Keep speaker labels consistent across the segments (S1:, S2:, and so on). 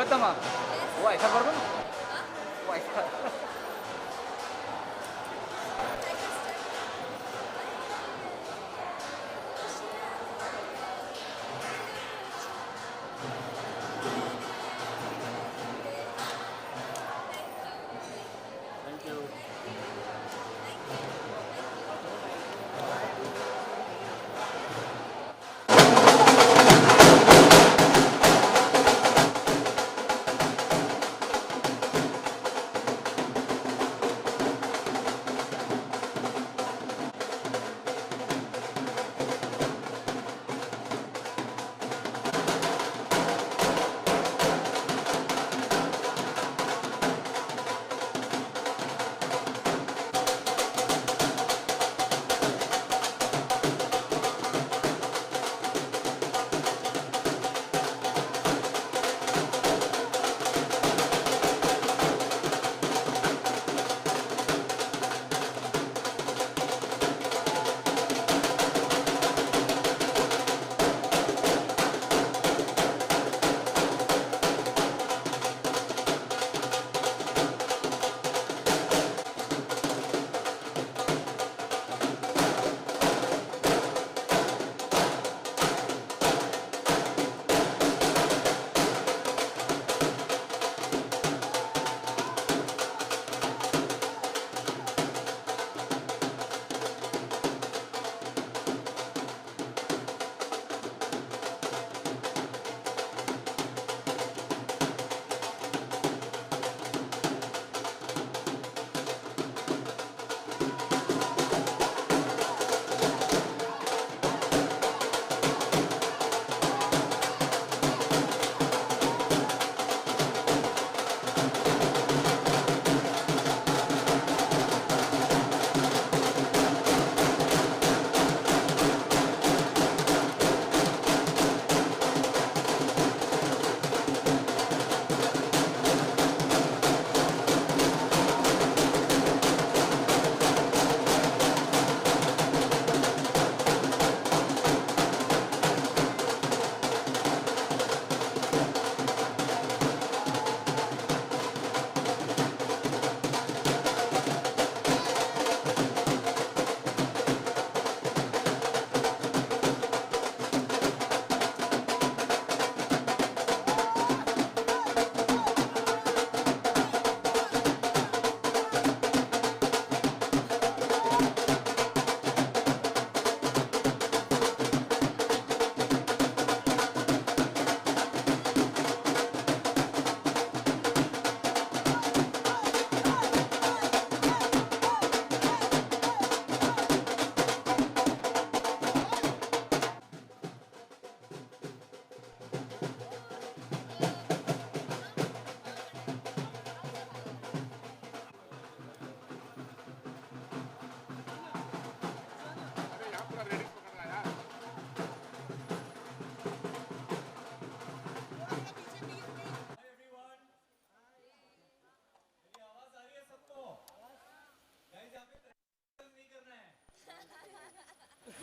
S1: प्रियतमा वो ऐसा कर दो ना, वो ऐसा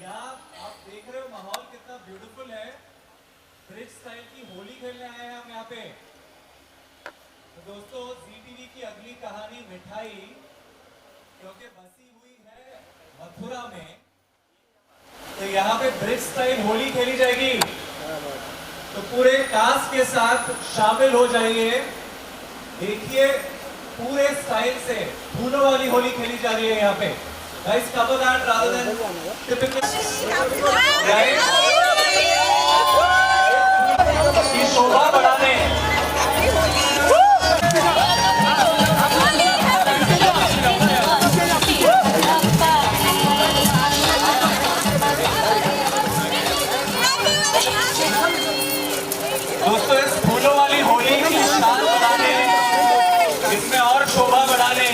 S2: यहाँ आप देख रहे हो माहौल कितना ब्यूटीफुल है। ब्रिज स्टाइल की होली खेलने आए हैं हम यहाँ पे। तो दोस्तों जी टीवी की अगली कहानी मिठाई, क्योंकि बसी हुई है मथुरा में, तो यहाँ पे ब्रिज स्टाइल होली खेली जाएगी। तो पूरे कास्ट के साथ शामिल हो जाइए। देखिए पूरे स्टाइल से फूलों वाली होली खेली जा रही है यहाँ पे। Guys, cover that rather than typical. Guys, ये शोभा बढ़ाने। दोस्तों इस फूलों वाली होली की शान बढ़ाने, इसमें और शोभा बढ़ाने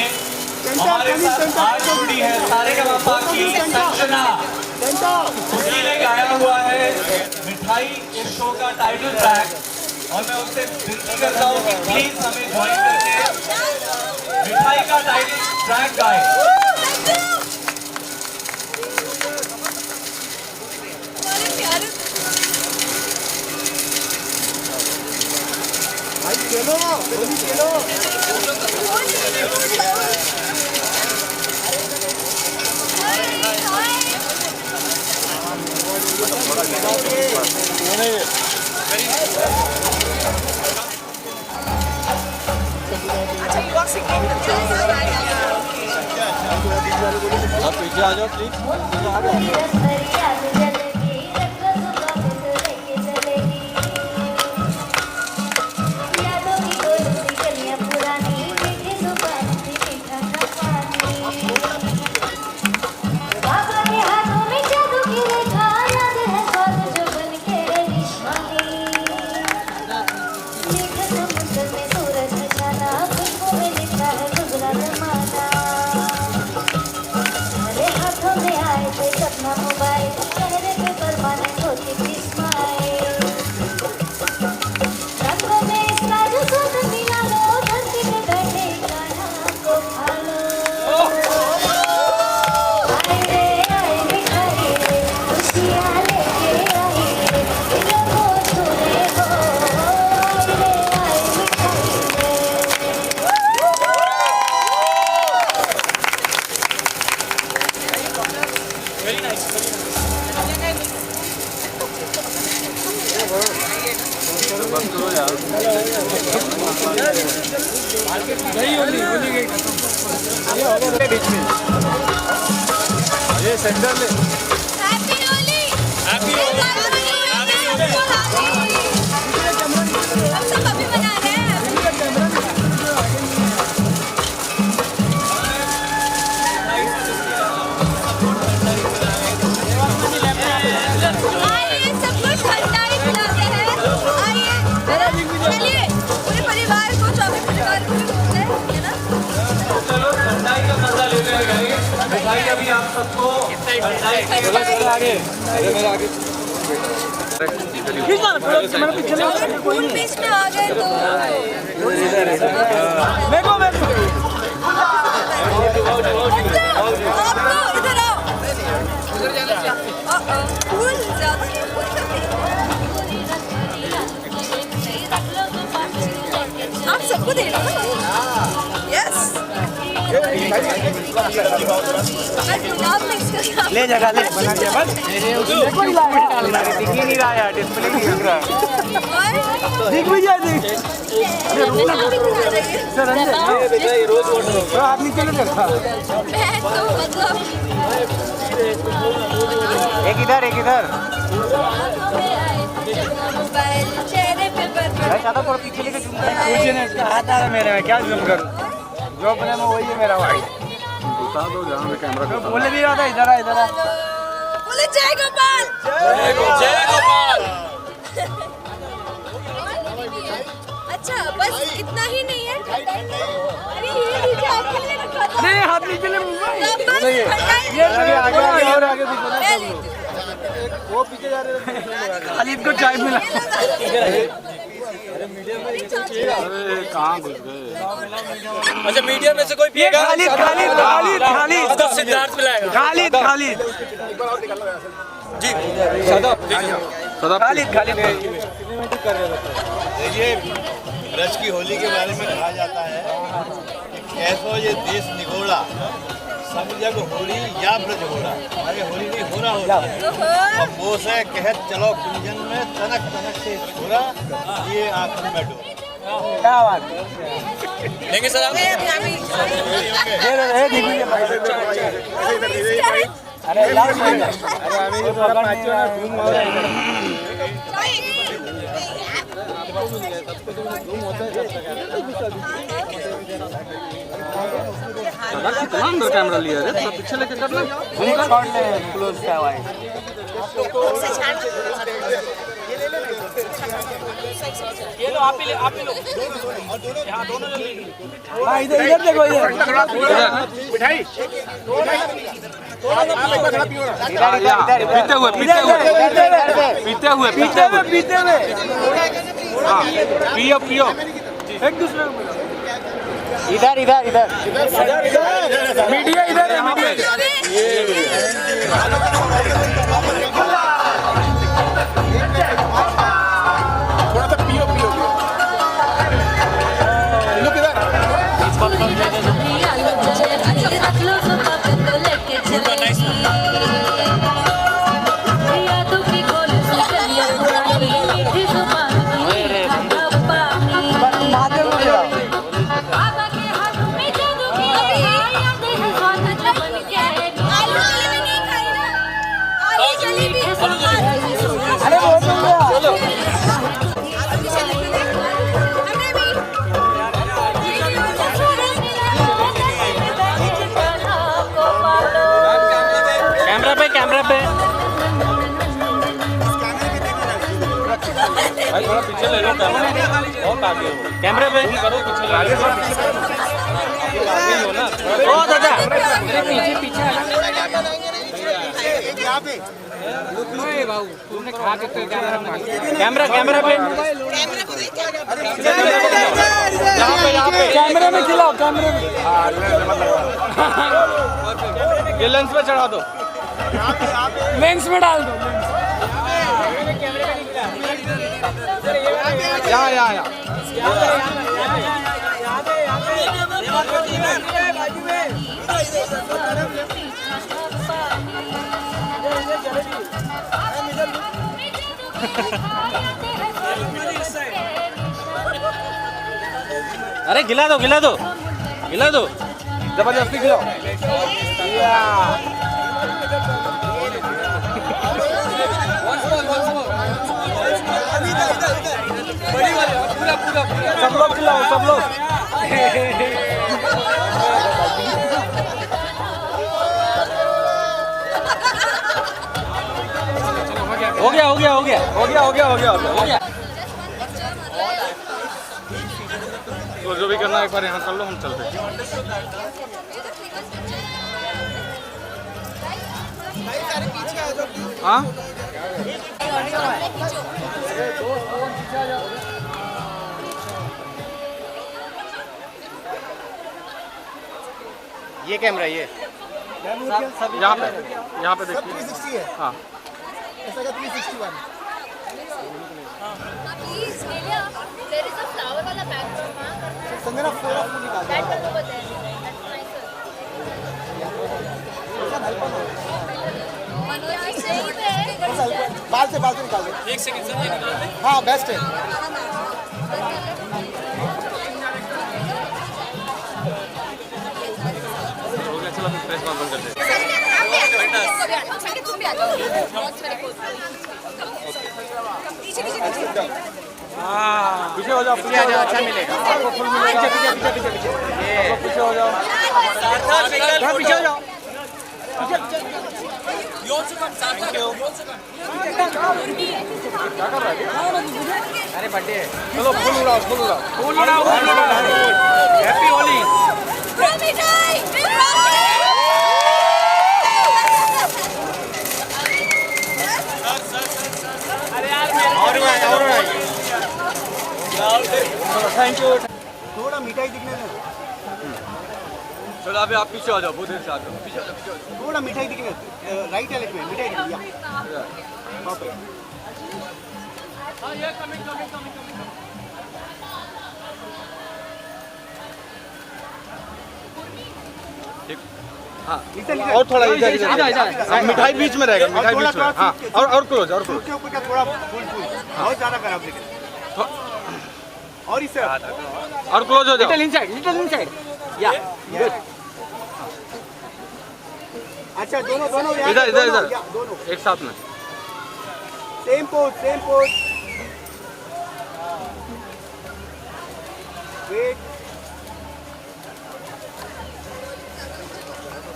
S2: हमारे साथ आज जुड़ी है सारेगामापा की संजना। उसी ने गाया हुआ है मिठाई इस शो का टाइटल ट्रैक, और मैं उससे विनती करता हूँ कि प्लीज हमें ज्वाइन करके मिठाई का टाइटल ट्रैक गाए।
S3: आप पीछे आ जाओ प्लीज।
S1: ये सेंटर ले।
S4: हैप्पी होली। हैप्पी होली। हम सब अभी मना रहे हैं। आइए सबको ठंडाई पिलाते हैं। आइए चलिए पूरे परिवार को चौबे परिवार को भी बोलते हैं, है ना?
S2: चलो ठंडाई का मजा लेने गए। भाई अभी आप सबको
S1: आगे अरे मेरे आगे
S4: फूल बीच में आ गए तो आपको इधर आओ। फूल ज्यादा आप सबको दे रहे हो। यस
S1: ले जगह ले बना दिया बस कोई डालना है दिख ही नहीं रहा यार डिस्प्ले नहीं दिख रहा दिख भी जाए दिख सर अंदर बेटा ये रोज वोट दो आप नीचे ले रखा
S4: मैं तो मतलब
S1: एक इधर
S4: चेहरे पे
S1: मैं चाहता थोड़ा पीछे लेके जूम कर पीछे ने इसका हाथ आ रहा मेरे में क्या जूम करूं जो अपने में वही है मेरा भाई बता दो जहां मैं कैमरा बोले भी रहा था इधर आ
S4: बोले जय गोपाल।
S1: जय गोपाल।
S4: अच्छा बस इतना ही नहीं है। अरे ये नीचे आपके लिए रखा था।
S1: नहीं हाथ नीचे ले
S4: आगे
S1: वो पीछे जा रहे खालिद को चाय मिला कहाँ घुस गए।
S3: अच्छा मीडिया में से कोई पिएगा?
S1: खालिद
S3: तो सिद्धार्थ पिलाएगा।
S1: खालिद
S3: जी सदब
S1: खालिद
S5: देखिए ब्रज की होली के बारे में कहा जाता है कि कैसो ये देश निगोड़ा सब जग होली या ब्रज होड़ा। हमारे होली नहीं हो रहा होता और वो से कहत चलो कुंजन में तनक से छोड़ा ये आखिर में डोरा।
S1: क्या बात
S3: लेंगे सर आप?
S1: अरे अभी तो थोड़ा नाचो ना धूम हो रहा है कितना अंदर कैमरा लिया रे तो पीछे लेके कर ले घूम कर ले क्लोज क्या हुआ है ये लो आप ही लो यहाँ दोनों हाँ इधर देखो इधर मिठाई पीते हुए हाँ पियो एक दूसरे इधर मीडिया इधर है थोड़ा सा पियो अरे वो चलो
S3: कैमरा पे कैमरा पे भाई थोड़ा पीछे ले लो कैमरा बहुत आगे हो कैमरे पे करो पीछे ले लो आगे हो ना ओ दादा मेरे पीछे पीछे
S1: यहाँ पे
S3: बाबू तुमने खा के तो कैमरा कैमरा पे यहाँ पे
S1: कैमरे में खिलाओ कैमरे में
S3: ये लेंस पे चढ़ा दो
S1: लेंस में डाल दो
S3: यहाँ अरे गिला दो जबरदस्ती खिलाओ
S1: सब लोग खिलाओ सब लोग
S3: हो गया तो जो भी करना है एक बार यहाँ कर लो हम चलते हैं हाँ
S1: ये कैमरा ये
S3: यहाँ पे देखिए
S1: 360 है
S3: हाँ
S1: ऐसा का 361
S4: प्लीज एलिया देयर इज अ फ्लावर वाला बैकग्राउंड वहां करना
S1: संजना फोटो निकाल
S4: दैट वाला बताया दैट्स नाइसर मनोज जी सही पे
S1: बाल से निकाल दे
S3: एक सेकंड सर ये निकाल दे
S1: हाँ बेस्ट है
S3: हो गया चलो फिर प्रेस बंद कर दे
S4: तुम भी आ जाओ पीछे
S3: पीछे हो जाओ अच्छा मिलेगा आपको फुल मिलेगा पीछे हो जाओ पीछे हो जाओ
S1: अरे बर्थडे है
S3: चलो फुल उड़ाओ हैप्पी होली
S1: थैंक यू थोड़ा मिठाई दिखने दो
S3: चलो अभी आप पीछे हो जाओ बहुत देर से आ जाओ पीछे
S1: थोड़ा मिठाई दिखने राइट हैंड में मिठाई दिख गया
S3: हाँ
S1: इधर
S3: और थोड़ा इधर मिठाई बीच में रहेगा मिठाई बीच में हाँ और क्लोज
S1: के ऊपर का थोड़ा फुल बहुत ज्यादा खराब दिख रहा है और इस
S3: और क्लोज हो जाओ
S1: लिटिल इनसाइड या गुड अच्छा दोनों
S3: इधर
S1: दोनों
S3: एक साथ में
S1: same pose wait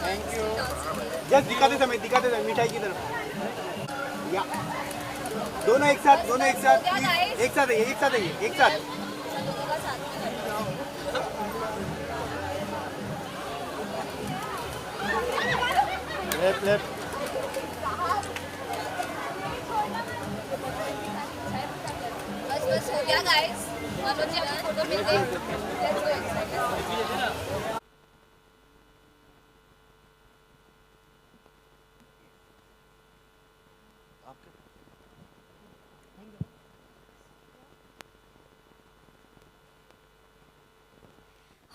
S1: thank you just दिखाते समय मिठाई की तरफ या दोनों एक साथ प्लीज एक साथ लेफ्ट
S4: बस हो गया गाइस मनोज जी आपकी फोटो मिल गई लेट्स गो इनसाइड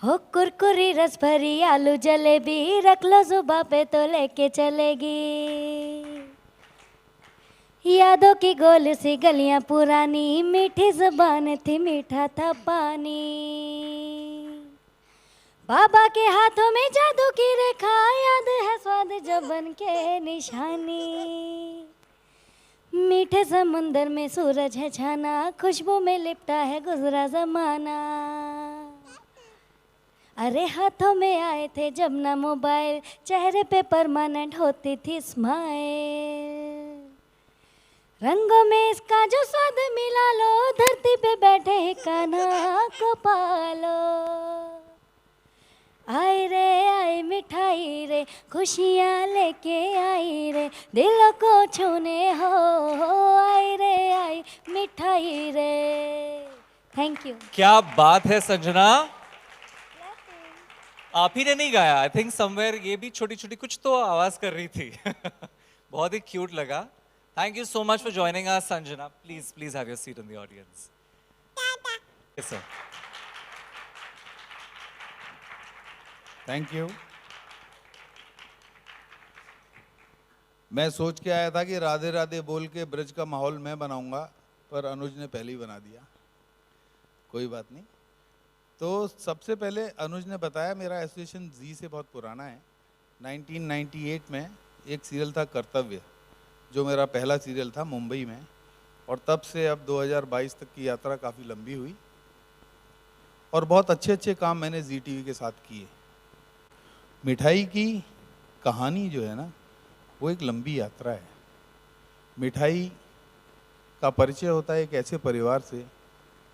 S6: हो कुरकुरी रस भरी आलू जलेबी, रख लो जुबा पे तो लेके चलेगी। यादों की गोल सी गलियां पुरानी, मीठी जुबान थी मीठा था पानी। बाबा के हाथों में जादू की रेखा, याद है स्वाद जब बन के निशानी। मीठे समुंदर में सूरज है छाना, खुशबू में लिपटा है गुजरा जमाना। अरे हाथों में आए थे जब ना मोबाइल, चेहरे पे परमानेंट होती थी स्माइल। रंगों में इसका जो स्वाद मिला लो, धरती पे बैठे ही कान्हा को पालो। आए रे आए मिठाई रे, खुशियाँ लेके आई रे, दिलों को छूने हो आए रे आए मिठाई रे। Thank you.
S2: क्या बात है संजना, आप ही ने नहीं गाया, आई थिंक समवेयर ये भी छोटी छोटी कुछ तो आवाज कर रही थी। बहुत ही क्यूट लगा। Thank you so much for joining us Sanjana. Please please have your seat in the audience. Yes sir.
S7: Thank you. मैं सोच के आया था कि राधे राधे बोल के ब्रज का माहौल मैं बनाऊंगा, पर अनुज ने पहले ही बना दिया। कोई बात नहीं। तो सबसे पहले अनुज ने बताया मेरा एसोसिएशन जी से बहुत पुराना है। 1998 में एक सीरियल था कर्तव्य, जो मेरा पहला सीरियल था मुंबई में, और तब से अब 2022 तक की यात्रा काफ़ी लंबी हुई और बहुत अच्छे अच्छे काम मैंने जी टीवी के साथ किए। मिठाई की कहानी जो है ना, वो एक लंबी यात्रा है। मिठाई का परिचय होता है एक ऐसे परिवार से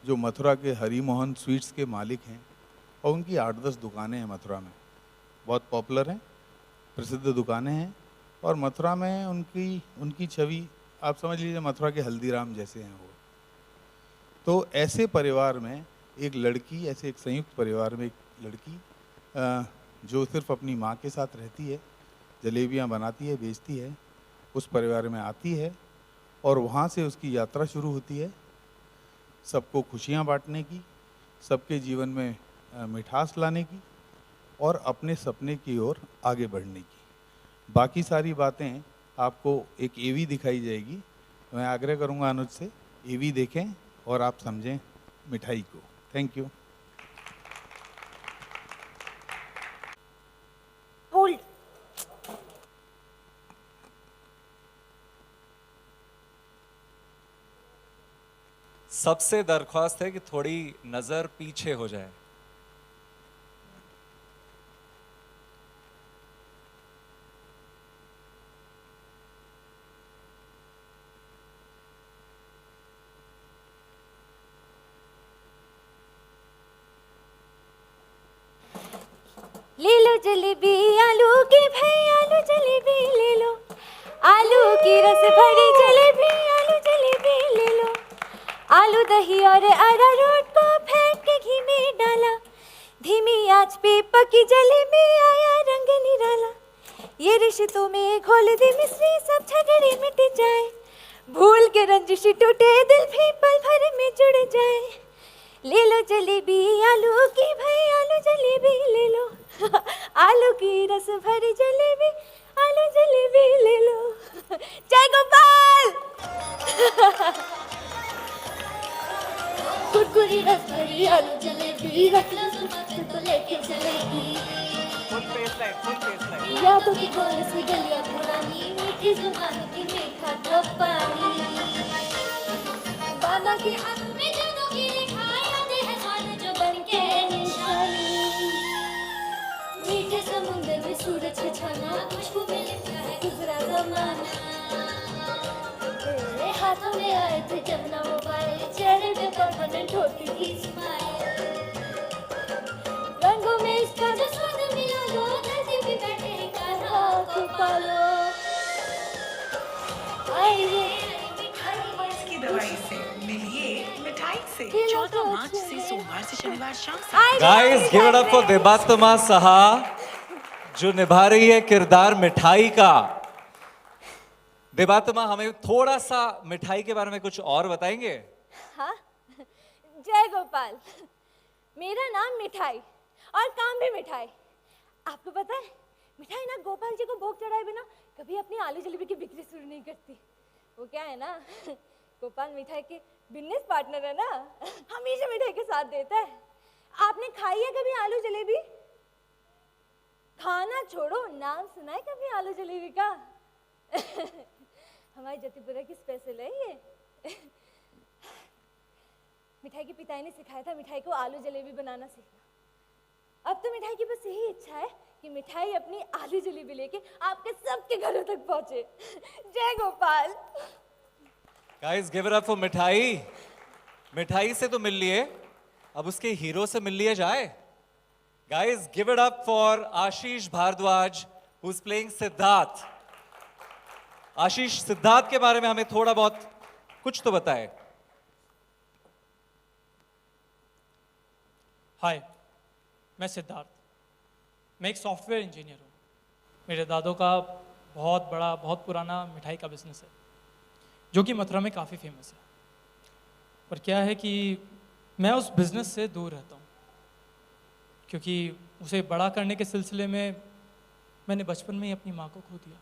S7: जो मथुरा के हरी मोहन स्वीट्स के मालिक हैं, और उनकी 8-10 दुकानें हैं मथुरा में, बहुत पॉपुलर हैं, प्रसिद्ध दुकानें हैं। और मथुरा में उनकी छवि आप समझ लीजिए मथुरा के हल्दीराम जैसे हैं वो। तो ऐसे परिवार में एक लड़की, ऐसे एक संयुक्त परिवार में एक लड़की जो सिर्फ अपनी माँ के साथ रहती है, जलेबियाँ बनाती है, बेचती है, उस परिवार में आती है और वहाँ से उसकी यात्रा शुरू होती है सबको खुशियाँ बांटने की, सबके जीवन में मिठास लाने की और अपने सपने की ओर आगे बढ़ने की। बाकी सारी बातें आपको एक एवी दिखाई जाएगी। मैं आग्रह करूँगा अनुज से, एवी देखें और आप समझें मिठाई को। Thank you.
S6: होल्ड।
S2: सबसे दरख्वास्त है कि थोड़ी नजर पीछे हो जाए।
S6: ले लो जलेबी आलू की, भाई आलू जलेबी ले लो। आलू की रस भरी जलेबी, आलू जलेबी ले लो। आलू दही और अरारोट को फेंट के घी में डाला, धीमी आंच पे पकी जलेबी आया रंग निराला। ये रिश्तों में घोल दे मिश्री, सब झगड़े मिट जाए, भूल के रंजिश टूटे दिल भी पल भर में जुड़ जाए। ले लो जलेबी आलू की, भाई आलू जलेबी ले लो। आलू की रस भरी जलेबी, आलू जलेबी ले लो। जय गोपाल। कुरकुरी रस भरी आलू जलेबी, रख लो जुबान तो लेके चलेगी। यादों की गोल सी गलियां पुरानी, मीठी जुबान की मीठा था पानी। बाबा के हाथों में जादू की रेखा, याद है स्वाद जो बन के निशानी। मीठे समुंदर में सूरज है छाना, खुशबू में लिपटा है गुजरा जमाना। तेरे हाथों में आए थे जब ना मोबाइल, चेहरे पे परमानेंट होती थी स्माइल। रंगों में इसका जो स्वाद मिला लो, धरती पे बैठे ही कान्हा को पालो। आए रे
S8: की दवाई से मिलिए मिठाई से। 14 मार्च से सोमवार से शनिवार शाम।
S2: Guys give it up for Debatma Saha, जो निभा रही है किरदार मिठाई का। देबात्मा, हमें थोड़ा सा मिठाई के बारे में कुछ और बताएंगे?
S6: हाँ, जय गोपाल। मेरा नाम मिठाई और काम भी मिठाई। आपको पता है मिठाई ना गोपाल जी को भोग चढ़ाए बिना कभी अपनी आलू जलेबी की बिक्री शुरू नहीं करती। वो क्या है ना, गोपाल मिठाई के बिजनेस पार्टनर है ना, हमेशा मिठाई के साथ देता है। आपने खाई है कभी आलू जलेबी? खाना छोड़ो, नाम सुना है कभी आलू जलेबी का? हमारी जतीपुरा की स्पेशल है ये। मिठाई के पिताई ने सिखाया था मिठाई को आलू जलेबी बनाना सीखना। अब तो मिठाई की बस यही इच्छा है कि मिठाई अपनी आलू जलेबी लेके आपके सबके घरों तक पहुंचे। जय Gopal.
S2: Guys give it up for मिठाई। मिठाई से तो मिल लिए, अब उसके हीरो से मिल लिए जाए। Guys give it up for Ashish Bhardwaj who is playing Siddharth. Ashish, Siddharth के बारे में हमें थोड़ा बहुत कुछ तो बताए।
S9: हाय, मैं सिद्धार्थ। मैं एक सॉफ्टवेयर इंजीनियर हूँ। मेरे दादों का बहुत बड़ा, बहुत पुराना मिठाई का बिजनेस है जो कि मथुरा में काफ़ी फेमस है। पर क्या है कि मैं उस बिज़नेस से दूर रहता हूँ क्योंकि उसे बड़ा करने के सिलसिले में मैंने बचपन में ही अपनी माँ को खो दिया।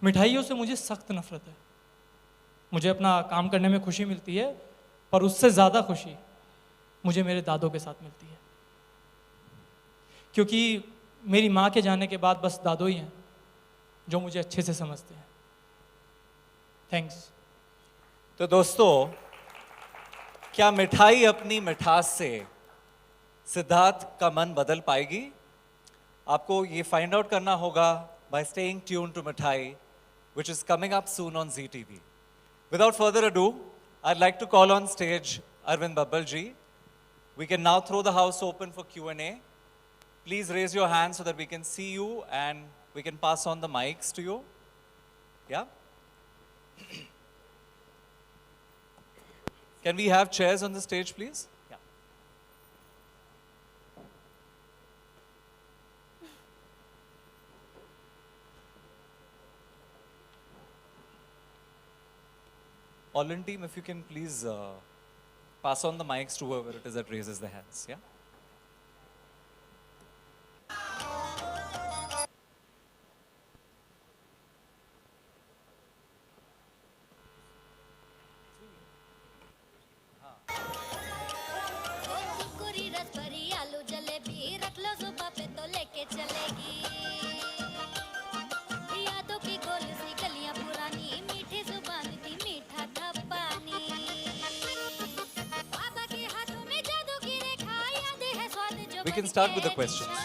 S9: मिठाइयों से मुझे सख्त नफरत है। मुझे अपना काम करने में खुशी मिलती है, पर उससे ज़्यादा खुशी मुझे मेरे दादों के साथ मिलती है क्योंकि मेरी माँ के जाने के बाद बस दादो ही हैं जो मुझे अच्छे से समझते हैं। थैंक्स।
S2: तो दोस्तों, क्या मिठाई अपनी मिठास से सिद्धार्थ का मन बदल पाएगी? आपको ये फाइंड आउट करना होगा by staying tuned to Mithai, which is coming up soon on ZTV. Without further ado, I'd like to call on stage Arvind Babbal ji. We can now throw the house open for Q&A. Please raise your hand so that we can see you and we can pass on the mics to you. Yeah? Can we have chairs on the stage, please? Yeah. All-in team, if you can please pass on the mics to whoever it is that raises the hands. Yeah?
S4: कुरकुरी रसभरी आलू जलेबी रख लो सुबह पे तो लेके चलेगी। यादों की गोल सी गलियां पुरानी मीठी जुबान थी मीठा था पानी। बाबा के हाथों में जादू की रेखा याद है स्वाद जो
S2: We can start with the questions.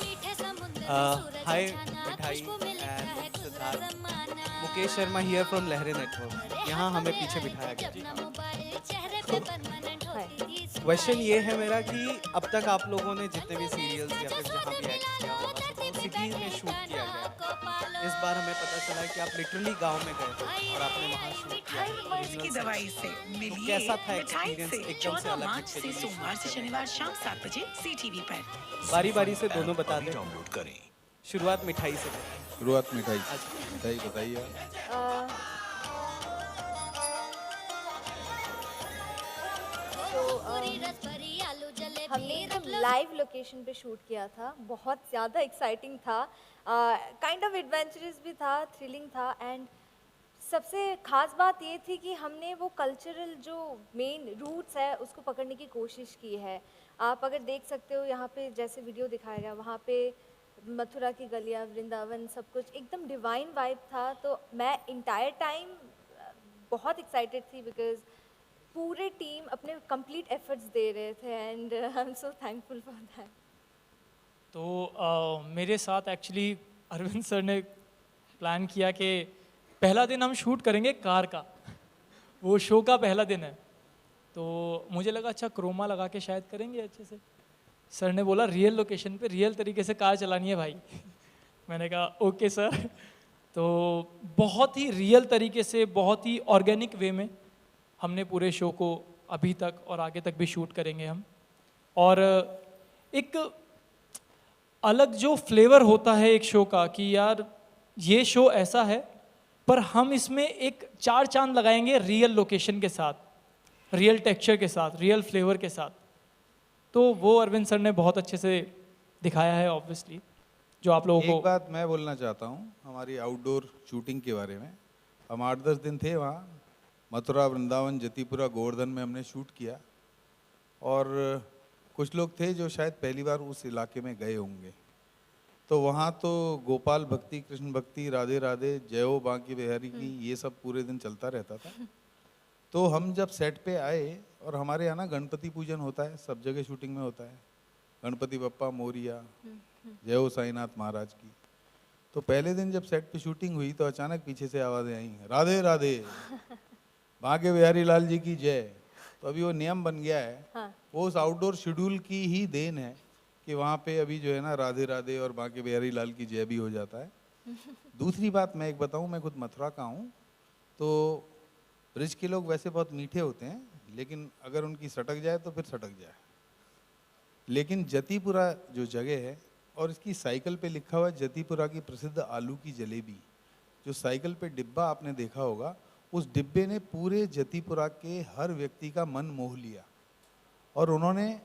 S4: मीठे समुद्र सूरज
S10: Hi,
S4: छाना
S10: Mithai
S4: खुशबू में लिखा है
S10: and
S4: गुजरा
S10: Siddharth.
S4: जमाना।
S10: मुकेश शर्मा हियर फ्रॉम लहरे नेटवर्क। यहाँ हमें पीछे बिठाया गया।
S4: अपना मोबाइल चेहरे पे परमानेंट होती थी।
S10: क्वेश्चन ये है मेरा कि अब तक आप लोगों ने जितने भी सीरियल्स या फिर जहाँ भी एक्ट किया होगा तो सिटीज में शूट किया गया। इस बार हमें पता चला है कि आप लिटरली गांव में गए थे और आपने वहाँ शूट किया।
S8: मिठाई वर्ष की दवाई से मिलिए
S10: कैसा था
S8: मिठाई
S10: एक्सपीरियंस?
S8: से
S10: एकदम से
S8: 14
S10: अलग
S8: मार्च से
S10: तरीके
S8: सोमवार से शनिवार शाम 7 बजे CTV पर।
S10: बारी बारी से दोनों बता दें। डाउनलोड करें। शुरुआत मिठाई से करें।
S7: शुरुआत मिठाई मिठाई बताइए।
S6: हमने एकदम लाइव लोकेशन पे शूट किया था। बहुत ज़्यादा एक्साइटिंग था, काइंड ऑफ एडवेंचरस भी था, थ्रिलिंग था। एंड सबसे ख़ास बात ये थी कि हमने वो कल्चरल जो मेन रूट्स है उसको पकड़ने की कोशिश की है। आप अगर देख सकते हो यहाँ पे जैसे वीडियो दिखाया गया, वहाँ पे मथुरा की गलियाँ, वृंदावन, सब कुछ एकदम डिवाइन वाइब था। तो मैं इंटायर टाइम बहुत एक्साइटेड थी बिकॉज पूरे टीम अपने कंप्लीट एफर्ट्स दे रहे थे and I am so thankful for that.
S9: तो मेरे साथ एक्चुअली अरविंद सर ने प्लान किया कि पहला दिन हम शूट करेंगे कार का, वो शो का पहला दिन है। तो मुझे लगा अच्छा क्रोमा लगा के शायद करेंगे अच्छे से। सर ने बोला रियल लोकेशन पे रियल तरीके से कार चलानी है भाई। मैंने कहा ओके सर। तो बहुत ही रियल तरीके से, बहुत ही ऑर्गेनिक वे में हमने पूरे शो को अभी तक और आगे तक भी शूट करेंगे हम। और एक अलग जो फ्लेवर होता है एक शो का कि यार ये शो ऐसा है, पर हम इसमें एक 4 चांद लगाएंगे रियल लोकेशन के साथ, रियल टेक्सचर के साथ, रियल फ्लेवर के साथ। तो वो अरविंद सर ने बहुत अच्छे से दिखाया है ऑब्वियसली, जो आप लोगों
S7: एक
S9: को।
S7: बात मैं बोलना चाहता हूँ हमारी आउटडोर शूटिंग के बारे में। हम 8-10 दिन थे वहाँ, मथुरा, वृंदावन, जतीपुरा, गोवर्धन में हमने शूट किया, और कुछ लोग थे जो शायद पहली बार उस इलाके में गए होंगे। तो वहाँ तो गोपाल भक्ति, कृष्ण भक्ति, राधे राधे, जय हो बांके बिहारी की, ये सब पूरे दिन चलता रहता था। तो हम जब सेट पे आए, और हमारे यहाँ ना गणपति पूजन होता है, सब जगह शूटिंग में होता है, गणपति बप्पा मोरिया, जय हो साईनाथ महाराज की। तो पहले दिन जब सेट पे शूटिंग हुई तो अचानक पीछे से आवाज़ें आई, राधे राधे, बांके बिहारी लाल जी की जय। तो अभी वो नियम बन गया है,
S6: हाँ।
S7: वो उस आउटडोर शेड्यूल की ही देन है कि वहाँ पे अभी जो है ना राधे राधे और बांके बिहारी लाल की जय भी हो जाता है। दूसरी बात मैं एक बताऊँ, मैं खुद मथुरा का हूँ, तो ब्रिज के लोग वैसे बहुत मीठे होते हैं, लेकिन अगर उनकी सटक जाए तो फिर सटक जाए। लेकिन जतीपुरा जो जगह है, और इसकी साइकिल पे लिखा हुआ है जतीपुरा की प्रसिद्ध आलू की जलेबी, जो साइकिल पे डिब्बा आपने देखा होगा, उस डिब्बे ने पूरे जतीपुरा के हर व्यक्ति का मन मोह लिया, और उन्होंने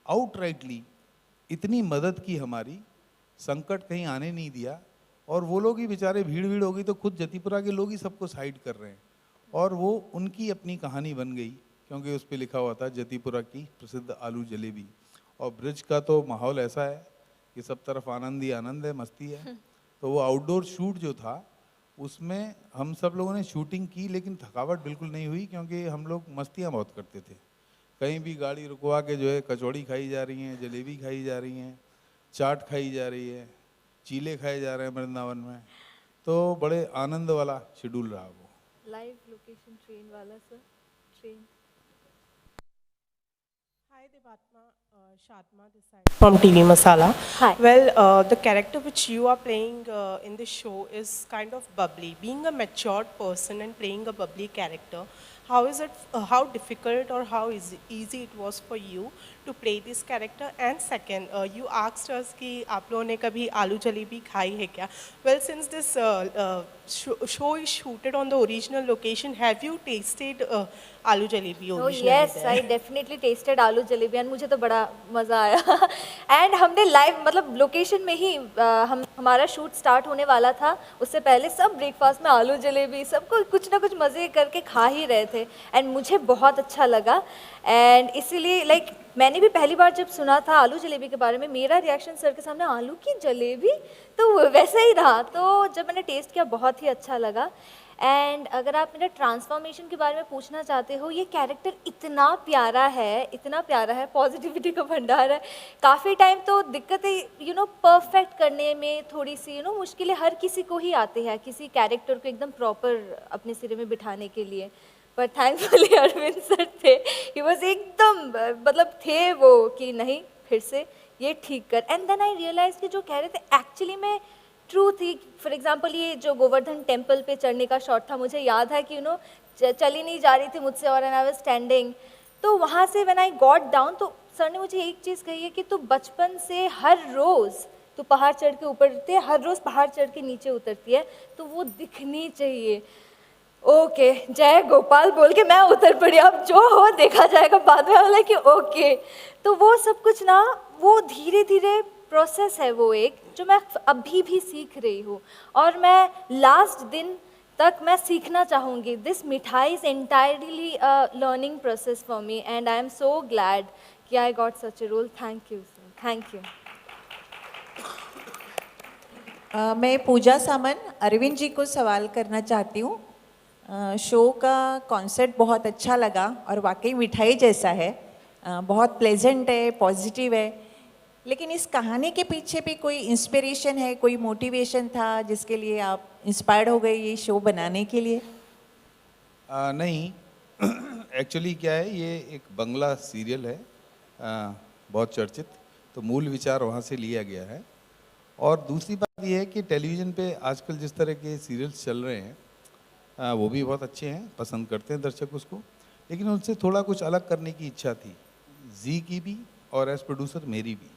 S7: आउटराइटली इतनी मदद की हमारी, संकट कहीं आने नहीं दिया। और वो लोग ही बेचारे, भीड़ भीड़ हो गई तो खुद जतीपुरा के लोग ही सबको साइड कर रहे हैं, और वो उनकी अपनी कहानी बन गई, क्योंकि उस पर लिखा हुआ था जतीपुरा की प्रसिद्ध आलू जलेबी। और ब्रिज का तो माहौल ऐसा है कि सब तरफ आनंद ही आनंद है, मस्ती है। तो वो आउटडोर शूट जो था, उसमें हम सब लोगों ने शूटिंग की, लेकिन थकावट बिल्कुल नहीं हुई, क्योंकि हम लोग मस्तियाँ बहुत करते थे। कहीं भी गाड़ी रुकवा के जो है कचौड़ी खाई जा रही हैं, जलेबी खाई जा रही हैं, चाट खाई जा रही है, चीले खाए जा रहे हैं वृंदावन में। तो बड़े आनंद वाला शेड्यूल रहा वो।
S6: लाइव लोकेशन ट्रेन वाला sir, train.
S11: Hi Devatma, Shatma this side from TV Masala.
S6: Hi.
S11: Well, the character which you are playing in this show is kind of bubbly. Being a matured person and playing a bubbly character, how is it? How difficult or how easy it was for you to play this character? And second, you asked us कि आप लोगों ने कभी आलू जलेबी खाई है क्या? Well, since this show is shooted on the original location, have you tasted आलू jalebi
S6: Oh
S11: originally
S6: yes,
S11: there?
S6: I definitely tasted आलू जलेबी, and मुझे तो बड़ा मज़ा आया। एंड हमने लाइव मतलब लोकेशन में ही हमारा शूट स्टार्ट होने वाला था, उससे पहले सब ब्रेकफास्ट में आलू जलेबी, सबको कुछ ना कुछ मज़े करके खा ही रहे थे, एंड मुझे बहुत अच्छा लगा। एंड इसीलिए लाइक मैंने भी पहली बार जब सुना था आलू जलेबी के बारे में, मेरा रिएक्शन सर के सामने आलू की जलेबी, तो वैसा ही रहा। तो जब मैंने टेस्ट किया बहुत ही अच्छा लगा। एंड अगर आप मेरा ट्रांसफॉर्मेशन के बारे में पूछना चाहते हो, ये कैरेक्टर इतना प्यारा है, पॉजिटिविटी का भंडार है। काफ़ी टाइम तो दिक्कतें परफेक्ट करने में थोड़ी सी मुश्किलें हर किसी को ही आती है, किसी कैरेक्टर को एकदम प्रॉपर अपने सिरे में बिठाने के लिए। पर थैंकफुली अरविंद सर थे, ही वॉज एकदम मतलब थे वो कि नहीं फिर से ये ठीक कर। एंड देन आई रियलाइज कि जो कह रहे थे एक्चुअली में ट्रू थी। फॉर एग्जाम्पल ये जो गोवर्धन टेम्पल पे चढ़ने का शॉट था, मुझे याद है कि चली नहीं जा रही थी मुझसे, और एंड आई वाज स्टैंडिंग, तो वहाँ से व्हेन आई गॉट डाउन तो सर ने मुझे एक चीज़ कही है कि तू बचपन से हर रोज़ तू पहाड़ चढ़ के ऊपर उतरती है, हर रोज़ पहाड़ चढ़ के नीचे उतरती है, तो वो दिखनी चाहिए। ओके जय गोपाल बोल के मैं उतर पड़ी, अब जो हो देखा जाएगा बाद में, वाला कि ओके। तो वो सब कुछ ना, वो धीरे धीरे प्रोसेस है, वो एक जो मैं अभी भी सीख रही हूँ, और मैं लास्ट दिन तक मैं सीखना चाहूँगी। This Mithai is entirely learning process for me, and I am so glad कि I got such a role. Thank you sir, thank you.
S12: मैं पूजा सामन अरविंद जी को सवाल करना चाहती हूँ। शो का कॉन्सेप्ट बहुत अच्छा लगा, और वाकई मिठाई जैसा है, बहुत प्लेजेंट है, पॉजिटिव है, लेकिन इस कहानी के पीछे भी कोई इंस्पिरेशन है, कोई मोटिवेशन था जिसके लिए आप इंस्पायर्ड हो गए ये शो बनाने के लिए?
S7: नहीं, एक्चुअली क्या है, ये एक बंगला सीरियल है, बहुत चर्चित, तो मूल विचार वहाँ से लिया गया है। और दूसरी बात ये है कि टेलीविज़न पे आजकल जिस तरह के सीरियल्स चल रहे हैं वो भी बहुत अच्छे हैं, पसंद करते हैं दर्शक उसको, लेकिन उनसे थोड़ा कुछ अलग करने की इच्छा थी, जी की भी और एज प्रोड्यूसर मेरी भी।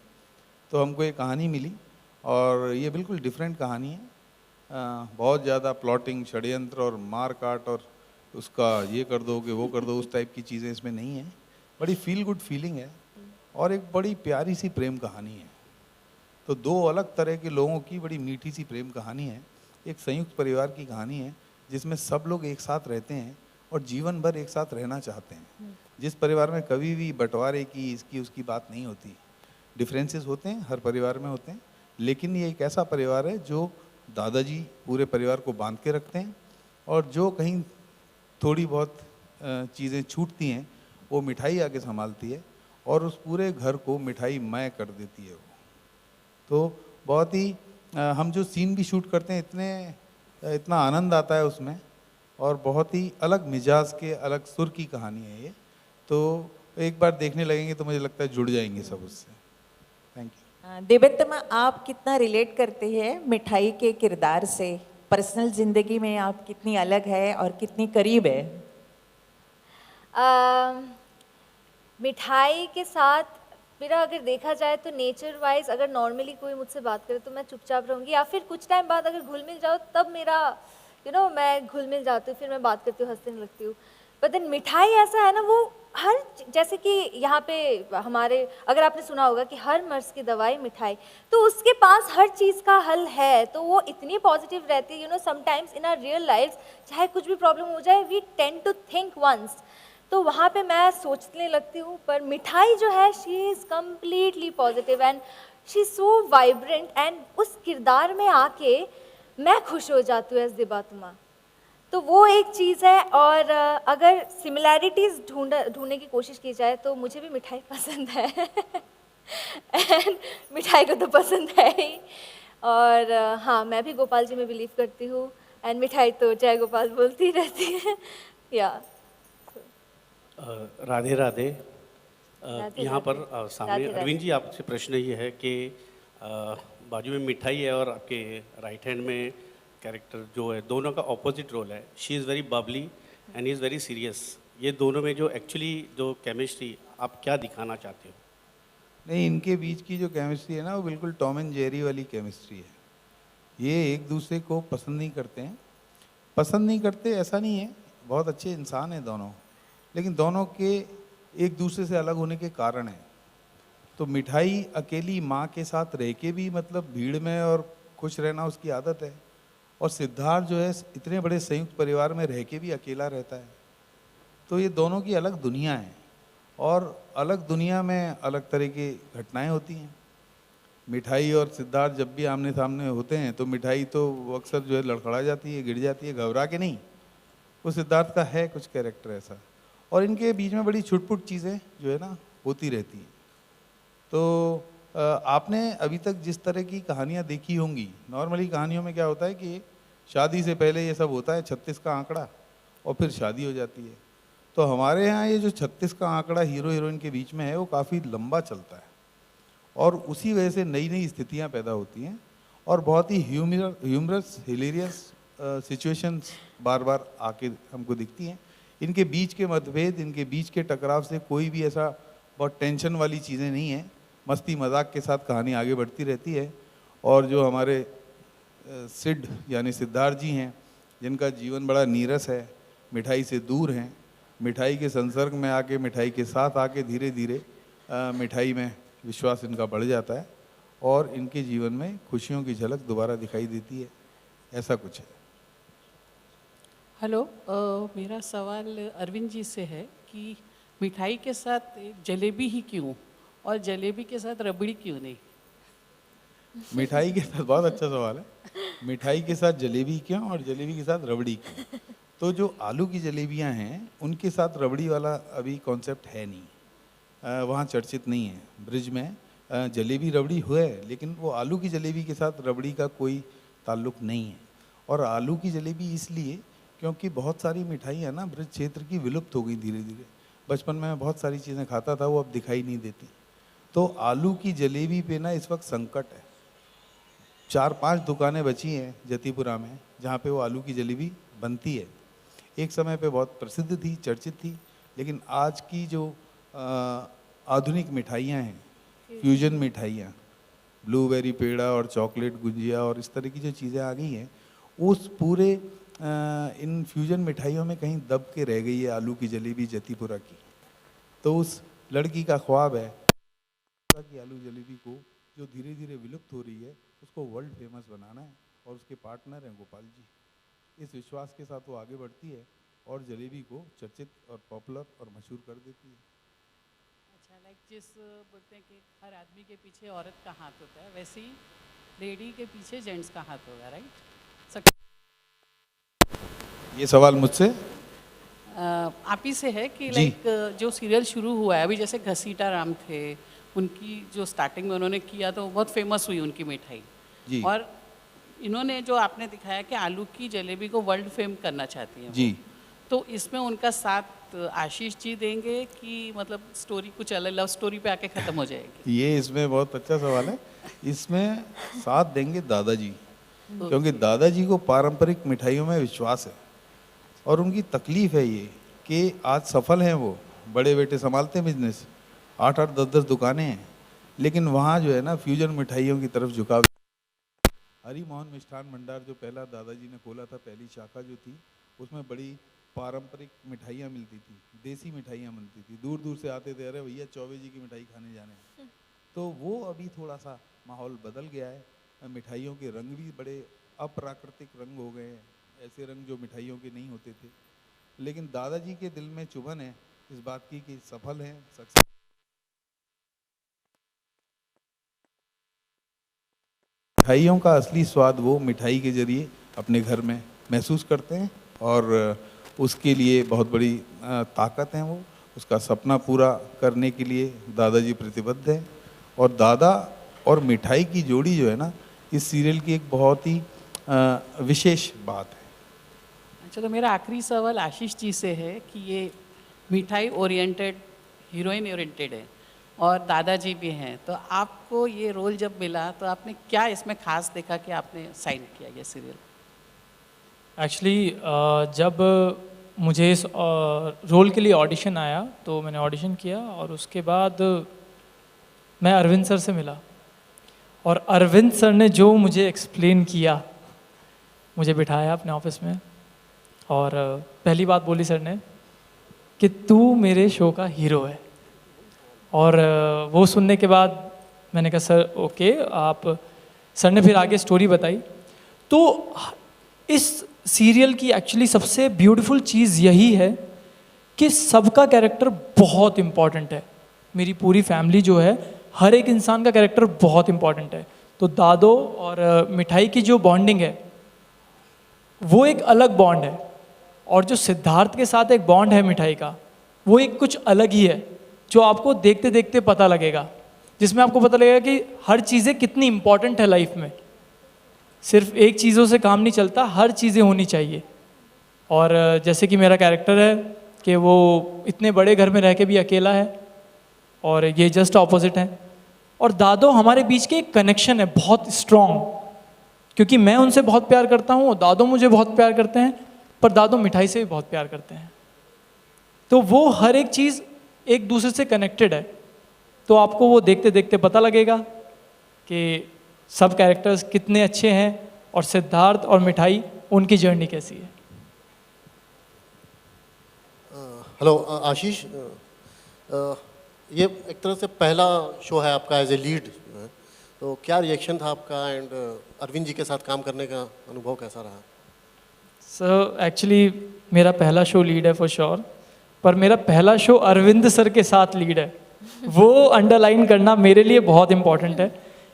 S7: तो हमको ये कहानी मिली, और ये बिल्कुल डिफरेंट कहानी है, बहुत ज़्यादा प्लॉटिंग, षड्यंत्र और मार काट और उसका ये कर दो कि वो कर दो, उस टाइप की चीज़ें इसमें नहीं है। बड़ी फील गुड फीलिंग है, और एक बड़ी प्यारी सी प्रेम कहानी है। तो दो अलग तरह के लोगों की बड़ी मीठी सी प्रेम कहानी है। एक संयुक्त परिवार की कहानी है जिसमें सब लोग एक साथ रहते हैं और जीवन भर एक साथ रहना चाहते हैं। जिस परिवार में कभी भी बंटवारे की इसकी उसकी बात नहीं होती। डिफरेंसेस होते हैं, हर परिवार में होते हैं, लेकिन ये एक ऐसा परिवार है जो दादाजी पूरे परिवार को बांध के रखते हैं और जो कहीं थोड़ी बहुत चीज़ें छूटती हैं वो मिठाई आके संभालती है और उस पूरे घर को मिठाई मय कर देती है वो। तो बहुत ही हम जो सीन भी शूट करते हैं इतना आनंद आता है उसमें और बहुत ही अलग मिजाज के अलग सुर की कहानी है ये। तो एक बार देखने लगेंगे तो मुझे लगता है जुड़ जाएंगे सब उससे। Thank you.
S12: देवत्तमा, आप कितना रिलेट करते हैं मिठाई के किरदार से? पर्सनल जिंदगी में आप कितनी अलग है और कितनी करीब है?
S4: मिठाई के साथ मेरा अगर देखा जाए तो नेचर वाइज अगर नॉर्मली कोई मुझसे बात करे तो मैं चुपचाप रहूँगी, या फिर कुछ टाइम बाद अगर घुल मिल जाओ तब मेरा मैं घुल मिल जाती हूँ, फिर मैं बात करती हूँ, हंसने लगती हूँ। बट देन मिठाई ऐसा है ना, वो हर जैसे कि यहाँ पे हमारे अगर आपने सुना होगा कि हर मर्ज की दवाई मिठाई, तो उसके पास हर चीज़ का हल है। तो वो इतनी पॉजिटिव रहती है, sometimes in our real life चाहे कुछ भी प्रॉब्लम हो जाए we tend to think once, तो वहाँ पे मैं सोचने लगती हूँ। पर मिठाई जो है she is completely positive and she is so vibrant, and उस किरदार में आके मैं खुश हो जाती हूँ एज दिबातुमा। तो वो एक चीज़ है। और अगर सिमिलैरिटीज़ ढूंढने की कोशिश की जाए तो मुझे भी मिठाई पसंद है एंड मिठाई को तो पसंद है ही। और हाँ, मैं भी गोपाल जी में बिलीव करती हूँ एंड मिठाई तो जय गोपाल बोलती रहती है। या
S13: राधे राधे।
S4: राधे
S13: यहाँ पर
S4: राधे।
S13: सामने
S4: राधे राधे।
S13: अरविंद जी, आपसे प्रश्न ये है कि बाजू में मिठाई है और आपके राइट हैंड में कैरेक्टर जो है, दोनों का ऑपोजिट रोल है। She is very Babli and is very serious. ये दोनों में जो एक्चुअली जो केमिस्ट्री आप क्या दिखाना चाहते हो?
S7: नहीं, इनके बीच की जो केमिस्ट्री है ना, वो बिल्कुल टॉम एंड जेरी वाली केमिस्ट्री है। ये एक दूसरे को पसंद नहीं करते हैं। पसंद नहीं करते ऐसा नहीं है, बहुत अच्छे इंसान हैं दोनों, लेकिन दोनों के एक दूसरे से अलग होने के कारण हैं। तो मिठाई अकेली माँ के साथ रह के भी मतलब भीड़ में और खुश रहना उसकी आदत है, और सिद्धार्थ जो है इतने बड़े संयुक्त परिवार में रह के भी अकेला रहता है। तो ये दोनों की अलग दुनिया है और अलग दुनिया में अलग तरह की घटनाएं होती हैं। मिठाई और सिद्धार्थ जब भी आमने सामने होते हैं तो मिठाई तो अक्सर जो है लड़खड़ा जाती है, गिर जाती है, घबरा के नहीं। वो सिद्धार्थ का है कुछ कैरेक्टर ऐसा, और इनके बीच में बड़ी छुटपुट चीज़ें जो है ना होती रहती हैं। तो आपने अभी तक जिस तरह की कहानियाँ देखी होंगी, नॉर्मली कहानियों में क्या होता है कि शादी से पहले ये सब होता है 36 का आंकड़ा, और फिर शादी हो जाती है। तो हमारे यहाँ ये जो 36 का आंकड़ा हीरो हीरोइन के बीच में है वो काफ़ी लंबा चलता है, और उसी वजह से नई नई स्थितियाँ पैदा होती हैं और बहुत ही ह्यूमरस हिलेरियस सिचुएशंस बार बार आके हमको दिखती हैं। इनके बीच के मतभेद, इनके बीच के टकराव से कोई भी ऐसा बहुत टेंशन वाली चीज़ें नहीं हैं। मस्ती मजाक के साथ कहानी आगे बढ़ती रहती है। और जो हमारे सिड यानी सिद्धार्थ जी हैं, जिनका जीवन बड़ा नीरस है, मिठाई से दूर हैं, मिठाई के संसर्ग में आके, मिठाई के साथ आके धीरे धीरे मिठाई में विश्वास इनका बढ़ जाता है और इनके जीवन में खुशियों की झलक दोबारा दिखाई देती है। ऐसा कुछ है।
S14: हेलो, मेरा सवाल अरविंद जी से है कि मिठाई के साथ जलेबी ही क्यों, और जलेबी के साथ रबड़ी क्यों नहीं?
S7: मिठाई के साथ, बहुत अच्छा सवाल है, मिठाई के साथ जलेबी क्यों और जलेबी के साथ रबड़ी क्यों? तो जो आलू की जलेबियां हैं उनके साथ रबड़ी वाला अभी कॉन्सेप्ट है नहीं, वहाँ चर्चित नहीं है। ब्रिज में जलेबी रबड़ी हुए, लेकिन वो आलू की जलेबी के साथ रबड़ी का कोई ताल्लुक नहीं है। और आलू की जलेबी इसलिए क्योंकि बहुत सारी मिठाइयाँ ना ब्रिज क्षेत्र की विलुप्त हो गई धीरे धीरे। बचपन में मैं बहुत सारी चीज़ें खाता था, वो अब दिखाई नहीं देती। तो आलू की जलेबी पे ना इस वक्त संकट है। 4-5 दुकानें बची हैं जतीपुरा में जहाँ पे वो आलू की जलेबी बनती है। एक समय पे बहुत प्रसिद्ध थी, चर्चित थी, लेकिन आज की जो आधुनिक मिठाइयाँ हैं, फ्यूजन मिठाइयाँ, ब्लूबेरी पेड़ा और चॉकलेट गुजिया और इस तरह की जो चीज़ें आ गई हैं, उस पूरे इन फ्यूजन मिठाइयों में कहीं दब के रह गई है आलू की जलेबी जतीपुरा की। तो उस लड़की का ख्वाब है की आलू जलेबी को जो धीरे धीरे विलुप्त हो रही है उसको वर्ल्ड फेमस बनाना है और उसके पार्टनर हैं गोपाल जी। इस विश्वास के साथ वो आगे बढ़ती है और जलेबी को चर्चित और पॉपुलर और मशहूर कर देती है।
S14: अच्छा, लाइक जिस बोलते हैं कि हर आदमी के पीछे औरत का हाथ होता है, वैसे ही लेडी के पीछे जेंट्स का हाथ होगा, राइट?
S7: ये सवाल मुझसे
S14: आप ही से है कि लाइक जो सीरियल शुरू हुआ है अभी, जैसे घसीटा राम थे, उनकी जो स्टार्टिंग में उन्होंने किया तो बहुत फेमस हुई उनकी मिठाई
S7: जी।
S14: और इन्होंने जो आपने दिखाया कि आलू की जलेबी को वर्ल्ड फेम करना चाहती हैं
S7: जी,
S14: तो इसमें उनका साथ आशीष जी देंगे कि मतलब स्टोरी कुछ अलग लव स्टोरी पे आके ख़त्म हो जाएगी?
S7: ये इसमें बहुत अच्छा सवाल है। इसमें साथ देंगे दादाजी, क्योंकि दादाजी को पारंपरिक मिठाइयों में विश्वास है और उनकी तकलीफ है ये कि आज सफल हैं वो, बड़े बेटे संभालते हैं बिजनेस, 8-8 10-10 दुकानें हैं, लेकिन वहाँ जो है ना फ्यूजन मिठाइयों की तरफ झुकाव। हरि मोहन मिष्ठान भंडार जो पहला दादाजी ने खोला था, पहली शाखा जो थी, उसमें बड़ी पारंपरिक मिठाइयाँ मिलती थी, देसी मिठाइयाँ मिलती थी। दूर दूर से आते थे, अरे भैया चौबे जी की मिठाई खाने जाने हैं। तो वो अभी थोड़ा सा माहौल बदल गया है। मिठाइयों के रंग भी बड़े अप्राकृतिक रंग हो गए हैं, ऐसे रंग जो मिठाइयों के नहीं होते थे। लेकिन दादाजी के दिल में चुभन है इस बात की कि सफल हैं, सक्सेस। मिठाइयों का असली स्वाद वो मिठाई के जरिए अपने घर में महसूस करते हैं और उसके लिए बहुत बड़ी ताकत है वो। उसका सपना पूरा करने के लिए दादाजी प्रतिबद्ध हैं और दादा और मिठाई की जोड़ी जो है ना, इस सीरियल की एक बहुत ही विशेष बात है।
S14: अच्छा, तो मेरा आखिरी सवाल आशीष जी से है कि ये मिठाई ओरिएंटेड, हीरोइन ओरिएंटेड है और दादाजी भी हैं, तो आपको ये रोल जब मिला तो आपने क्या इसमें खास देखा कि आपने साइन किया ये सीरियल?
S9: एक्चुअली जब मुझे इस रोल के लिए ऑडिशन आया तो मैंने ऑडिशन किया और उसके बाद मैं अरविंद सर से मिला और अरविंद सर ने जो मुझे एक्सप्लेन किया, मुझे बिठाया अपने ऑफिस में और पहली बात बोली सर ने कि तू मेरे शो का हीरो है। और वो सुनने के बाद मैंने कहा सर ओके आप। सर ने फिर आगे स्टोरी बताई। तो इस सीरियल की एक्चुअली सबसे ब्यूटीफुल चीज़ यही है कि सबका कैरेक्टर बहुत इम्पॉर्टेंट है। मेरी पूरी फैमिली जो है, हर एक इंसान का कैरेक्टर बहुत इम्पॉर्टेंट है। तो दादो और मिठाई की जो बॉन्डिंग है वो एक अलग बॉन्ड है और जो सिद्धार्थ के साथ एक बॉन्ड है मिठाई का, वो एक कुछ अलग ही है जो आपको देखते देखते पता लगेगा, जिसमें आपको पता लगेगा कि हर चीज़ें कितनी इम्पॉर्टेंट है लाइफ में। सिर्फ एक चीज़ों से काम नहीं चलता, हर चीज़ें होनी चाहिए। और जैसे कि मेरा कैरेक्टर है कि वो इतने बड़े घर में रह के भी अकेला है और ये जस्ट ऑपोजिट है। और दादो हमारे बीच के एक कनेक्शन है बहुत स्ट्रॉन्ग, क्योंकि मैं उनसे बहुत प्यार करता हूँ, दादो मुझे बहुत प्यार करते हैं, पर दादो मिठाई से भी बहुत प्यार करते हैं। तो वो हर एक चीज़ एक दूसरे से कनेक्टेड है। तो आपको वो देखते देखते पता लगेगा कि सब कैरेक्टर्स कितने अच्छे हैं और सिद्धार्थ और मिठाई उनकी जर्नी कैसी है।
S15: हेलो आशीष, ये एक तरह से पहला शो है आपका एज ए लीड, तो क्या रिएक्शन था आपका एंड अरविंद जी के साथ काम करने का अनुभव कैसा रहा?
S9: सर एक्चुअली मेरा पहला शो लीड है फॉर श्योर, पर मेरा पहला शो अरविंद सर के साथ लीड है। वो अंडरलाइन करना मेरे लिए बहुत इम्पॉर्टेंट है,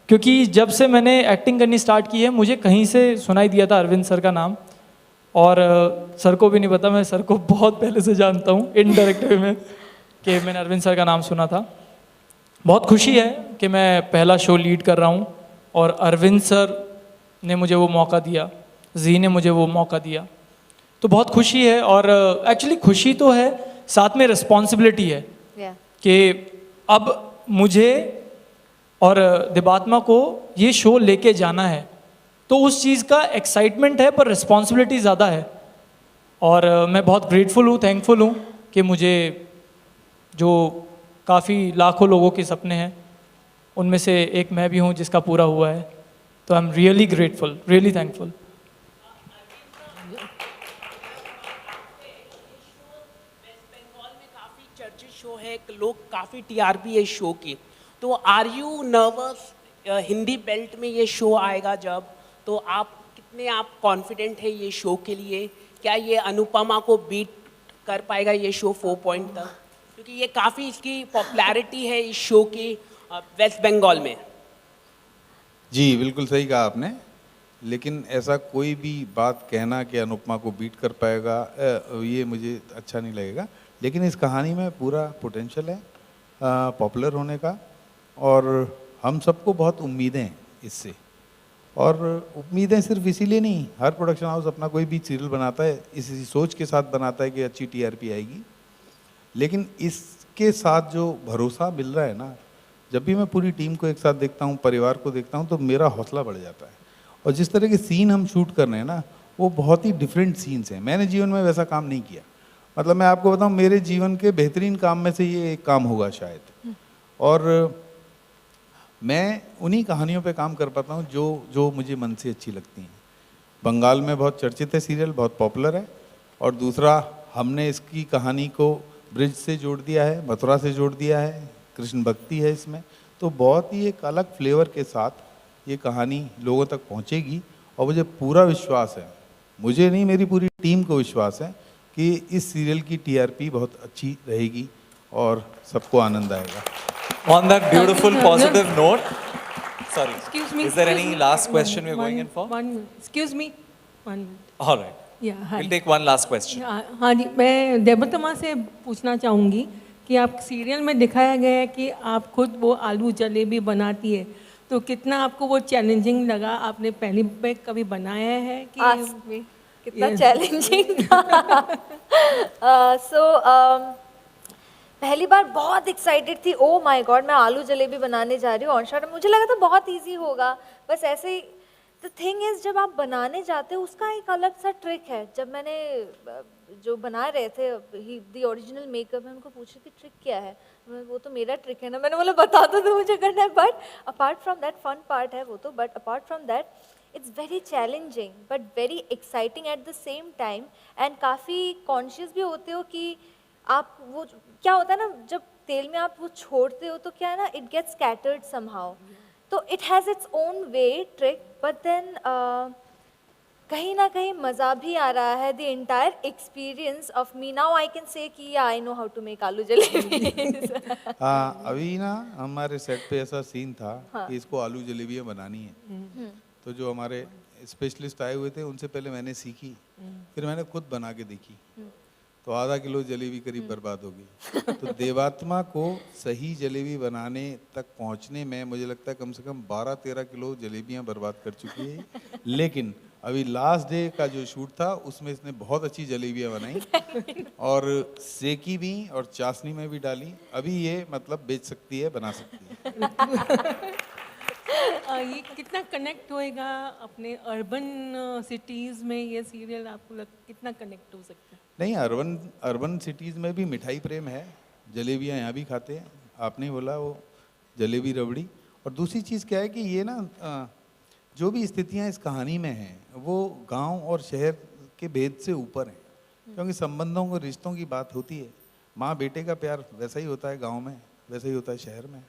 S9: क्योंकि जब से मैंने एक्टिंग करनी स्टार्ट की है मुझे कहीं से सुनाई दिया था अरविंद सर का नाम, और सर को भी नहीं पता, मैं सर को बहुत पहले से जानता हूँ इनडायरेक्ट वे में, कि मैंने अरविंद सर का नाम सुना था। बहुत खुशी है कि मैं पहला शो लीड कर रहा हूँ और अरविंद सर ने मुझे वो मौका दिया, जी ने मुझे वो मौका दिया, तो बहुत खुशी है। और एक्चुअली खुशी तो है, साथ में रिस्पॉन्सिबिलिटी है कि अब मुझे और दिबात्मा को ये शो लेके जाना है, तो उस चीज़ का एक्साइटमेंट है पर रिस्पॉन्सिबिलिटी ज़्यादा है। और मैं बहुत ग्रेटफुल हूँ, थैंकफुल हूँ कि मुझे जो काफ़ी लाखों लोगों के सपने हैं उनमें से एक मैं भी हूँ जिसका पूरा हुआ है। तो I am really grateful, really thankful.
S16: Show है, लोग काफ़ी टीआरपी है इस शो की, तो are you nervous Hindi belt में ये शो आएगा जब, तो आप कितने आप कॉन्फिडेंट है ये शो के लिए? क्या ये अनुपमा को बीट कर पाएगा ये शो 4 पॉइंट तक? क्योंकि ये काफ़ी इसकी पॉपुलैरिटी है इस शो की वेस्ट बंगाल में।
S7: जी बिल्कुल सही कहा आपने, लेकिन ऐसा कोई भी बात कहना कि अनुपमा को बीट कर पाएगा ये मुझे अच्छा नहीं लगेगा। लेकिन इस कहानी में पूरा पोटेंशियल है पॉपुलर होने का, और हम सबको बहुत उम्मीदें हैं इससे। और उम्मीदें सिर्फ इसीलिए नहीं, हर प्रोडक्शन हाउस अपना कोई भी सीरियल बनाता है इसी सोच के साथ बनाता है कि अच्छी टीआरपी आएगी, लेकिन इसके साथ जो भरोसा मिल रहा है ना, जब भी मैं पूरी टीम को एक साथ देखता हूँ, परिवार को देखता हूँ, तो मेरा हौसला बढ़ जाता है। और जिस तरह के सीन हम शूट कर रहे हैं ना, वो बहुत ही डिफरेंट सीन्स हैं। मैंने जीवन में वैसा काम नहीं किया, मतलब मैं आपको बताऊँ मेरे जीवन के बेहतरीन काम में से ये एक काम होगा शायद। और मैं उन्हीं कहानियों पे काम कर पाता हूँ जो मुझे मन से अच्छी लगती हैं। बंगाल में बहुत चर्चित है सीरियल, बहुत पॉपुलर है। और दूसरा, हमने इसकी कहानी को ब्रिज से जोड़ दिया है, मथुरा से जोड़ दिया है, कृष्ण भक्ति है इसमें, तो बहुत ही एक अलग फ्लेवर के साथ ये कहानी लोगों तक पहुँचेगी। और मुझे पूरा विश्वास है, मुझे नहीं मेरी पूरी टीम को विश्वास है कि इस सीरियल की टीआरपी बहुत अच्छी रहेगी और सबको आनंद आएगा।
S17: On that beautiful positive note, sorry,
S18: Excuse me.
S17: is there any
S18: excuse me.
S17: last question we're going in for?
S18: Excuse me. One.
S17: All right.
S18: Yeah. Hi.
S17: We'll take one last question.
S18: हाँ जी, मैं देवतमा से पूछना चाहूँगी कि आप serial में दिखाया गया है कि आप खुद वो आलू जलेबी बनाती है, तो कितना आपको वो चैलेंजिंग लगा? आपने पहली बार कभी बनाया है कि
S4: Ask me. कितना चैलेंजिंग था? पहली बार बहुत एक्साइटेड थी, ओ माय गॉड मैं आलू जलेबी बनाने जा रही हूँ ऑन शॉट। मुझे लगा था बहुत इजी होगा, बस ऐसे ही। द थिंग इज, जब आप बनाने जाते हो उसका एक अलग सा ट्रिक है। जब मैंने जो बना रहे थे द ओरिजिनल मेकअप में उनको पूछी कि ट्रिक क्या है, वो तो मेरा ट्रिक है ना, मैंने बोला बता दो तो मुझे करना है। But apart from that, fun part है वो तो, but apart from that it's very challenging but very exciting at the same time. And काफ़ी कॉन्शियस भी होते हो कि आप वो क्या होता है ना, जब तेल में आप वो छोड़ते हो तो क्या है ना, इट गेट्स स्कैटर्ड समहाउ, तो it has its own way trick. But then कहीं ना कहीं मज़ा भी आ रहा है। The entire experience of me now I can say कि I know how to make aloo jalebi.
S7: हाँ, अभी ना हमारे सेट पे ऐसा सीन था
S4: हाँ।
S7: कि इसको आलू जलेबियाँ बनानी है, तो जो हमारे स्पेशलिस्ट आए हुए थे उनसे पहले मैंने सीखी, फिर मैंने खुद बना के देखी, तो आधा किलो जलेबी करीब बर्बाद हो गई। तो देवात्मा को सही जलेबी बनाने तक पहुंचने में मुझे लगता है कम से कम 12-13 किलो जलेबियां बर्बाद कर चुकी है। लेकिन अभी लास्ट डे का जो शूट था उसमें इसने बहुत अच्छी जलेबियां बनाई और सेकी भी और चाशनी में भी डाली। अभी ये मतलब बेच सकती है, बना सकती है।
S18: ये कितना कनेक्ट होएगा अपने अर्बन सिटीज़ में? ये सीरियल आपको कितना कनेक्ट हो सकता है?
S7: नहीं, अर्बन सिटीज़ में भी मिठाई प्रेम है, जलेबियाँ यहाँ भी खाते हैं। आपने बोला वो जलेबी रबड़ी। और दूसरी चीज़ क्या है कि ये ना जो भी स्थितियाँ इस कहानी में हैं वो गांव और शहर के भेद से ऊपर हैं, क्योंकि संबंधों को, रिश्तों की बात होती है। माँ बेटे का प्यार वैसा ही होता है गाँव में, वैसा ही होता है शहर में,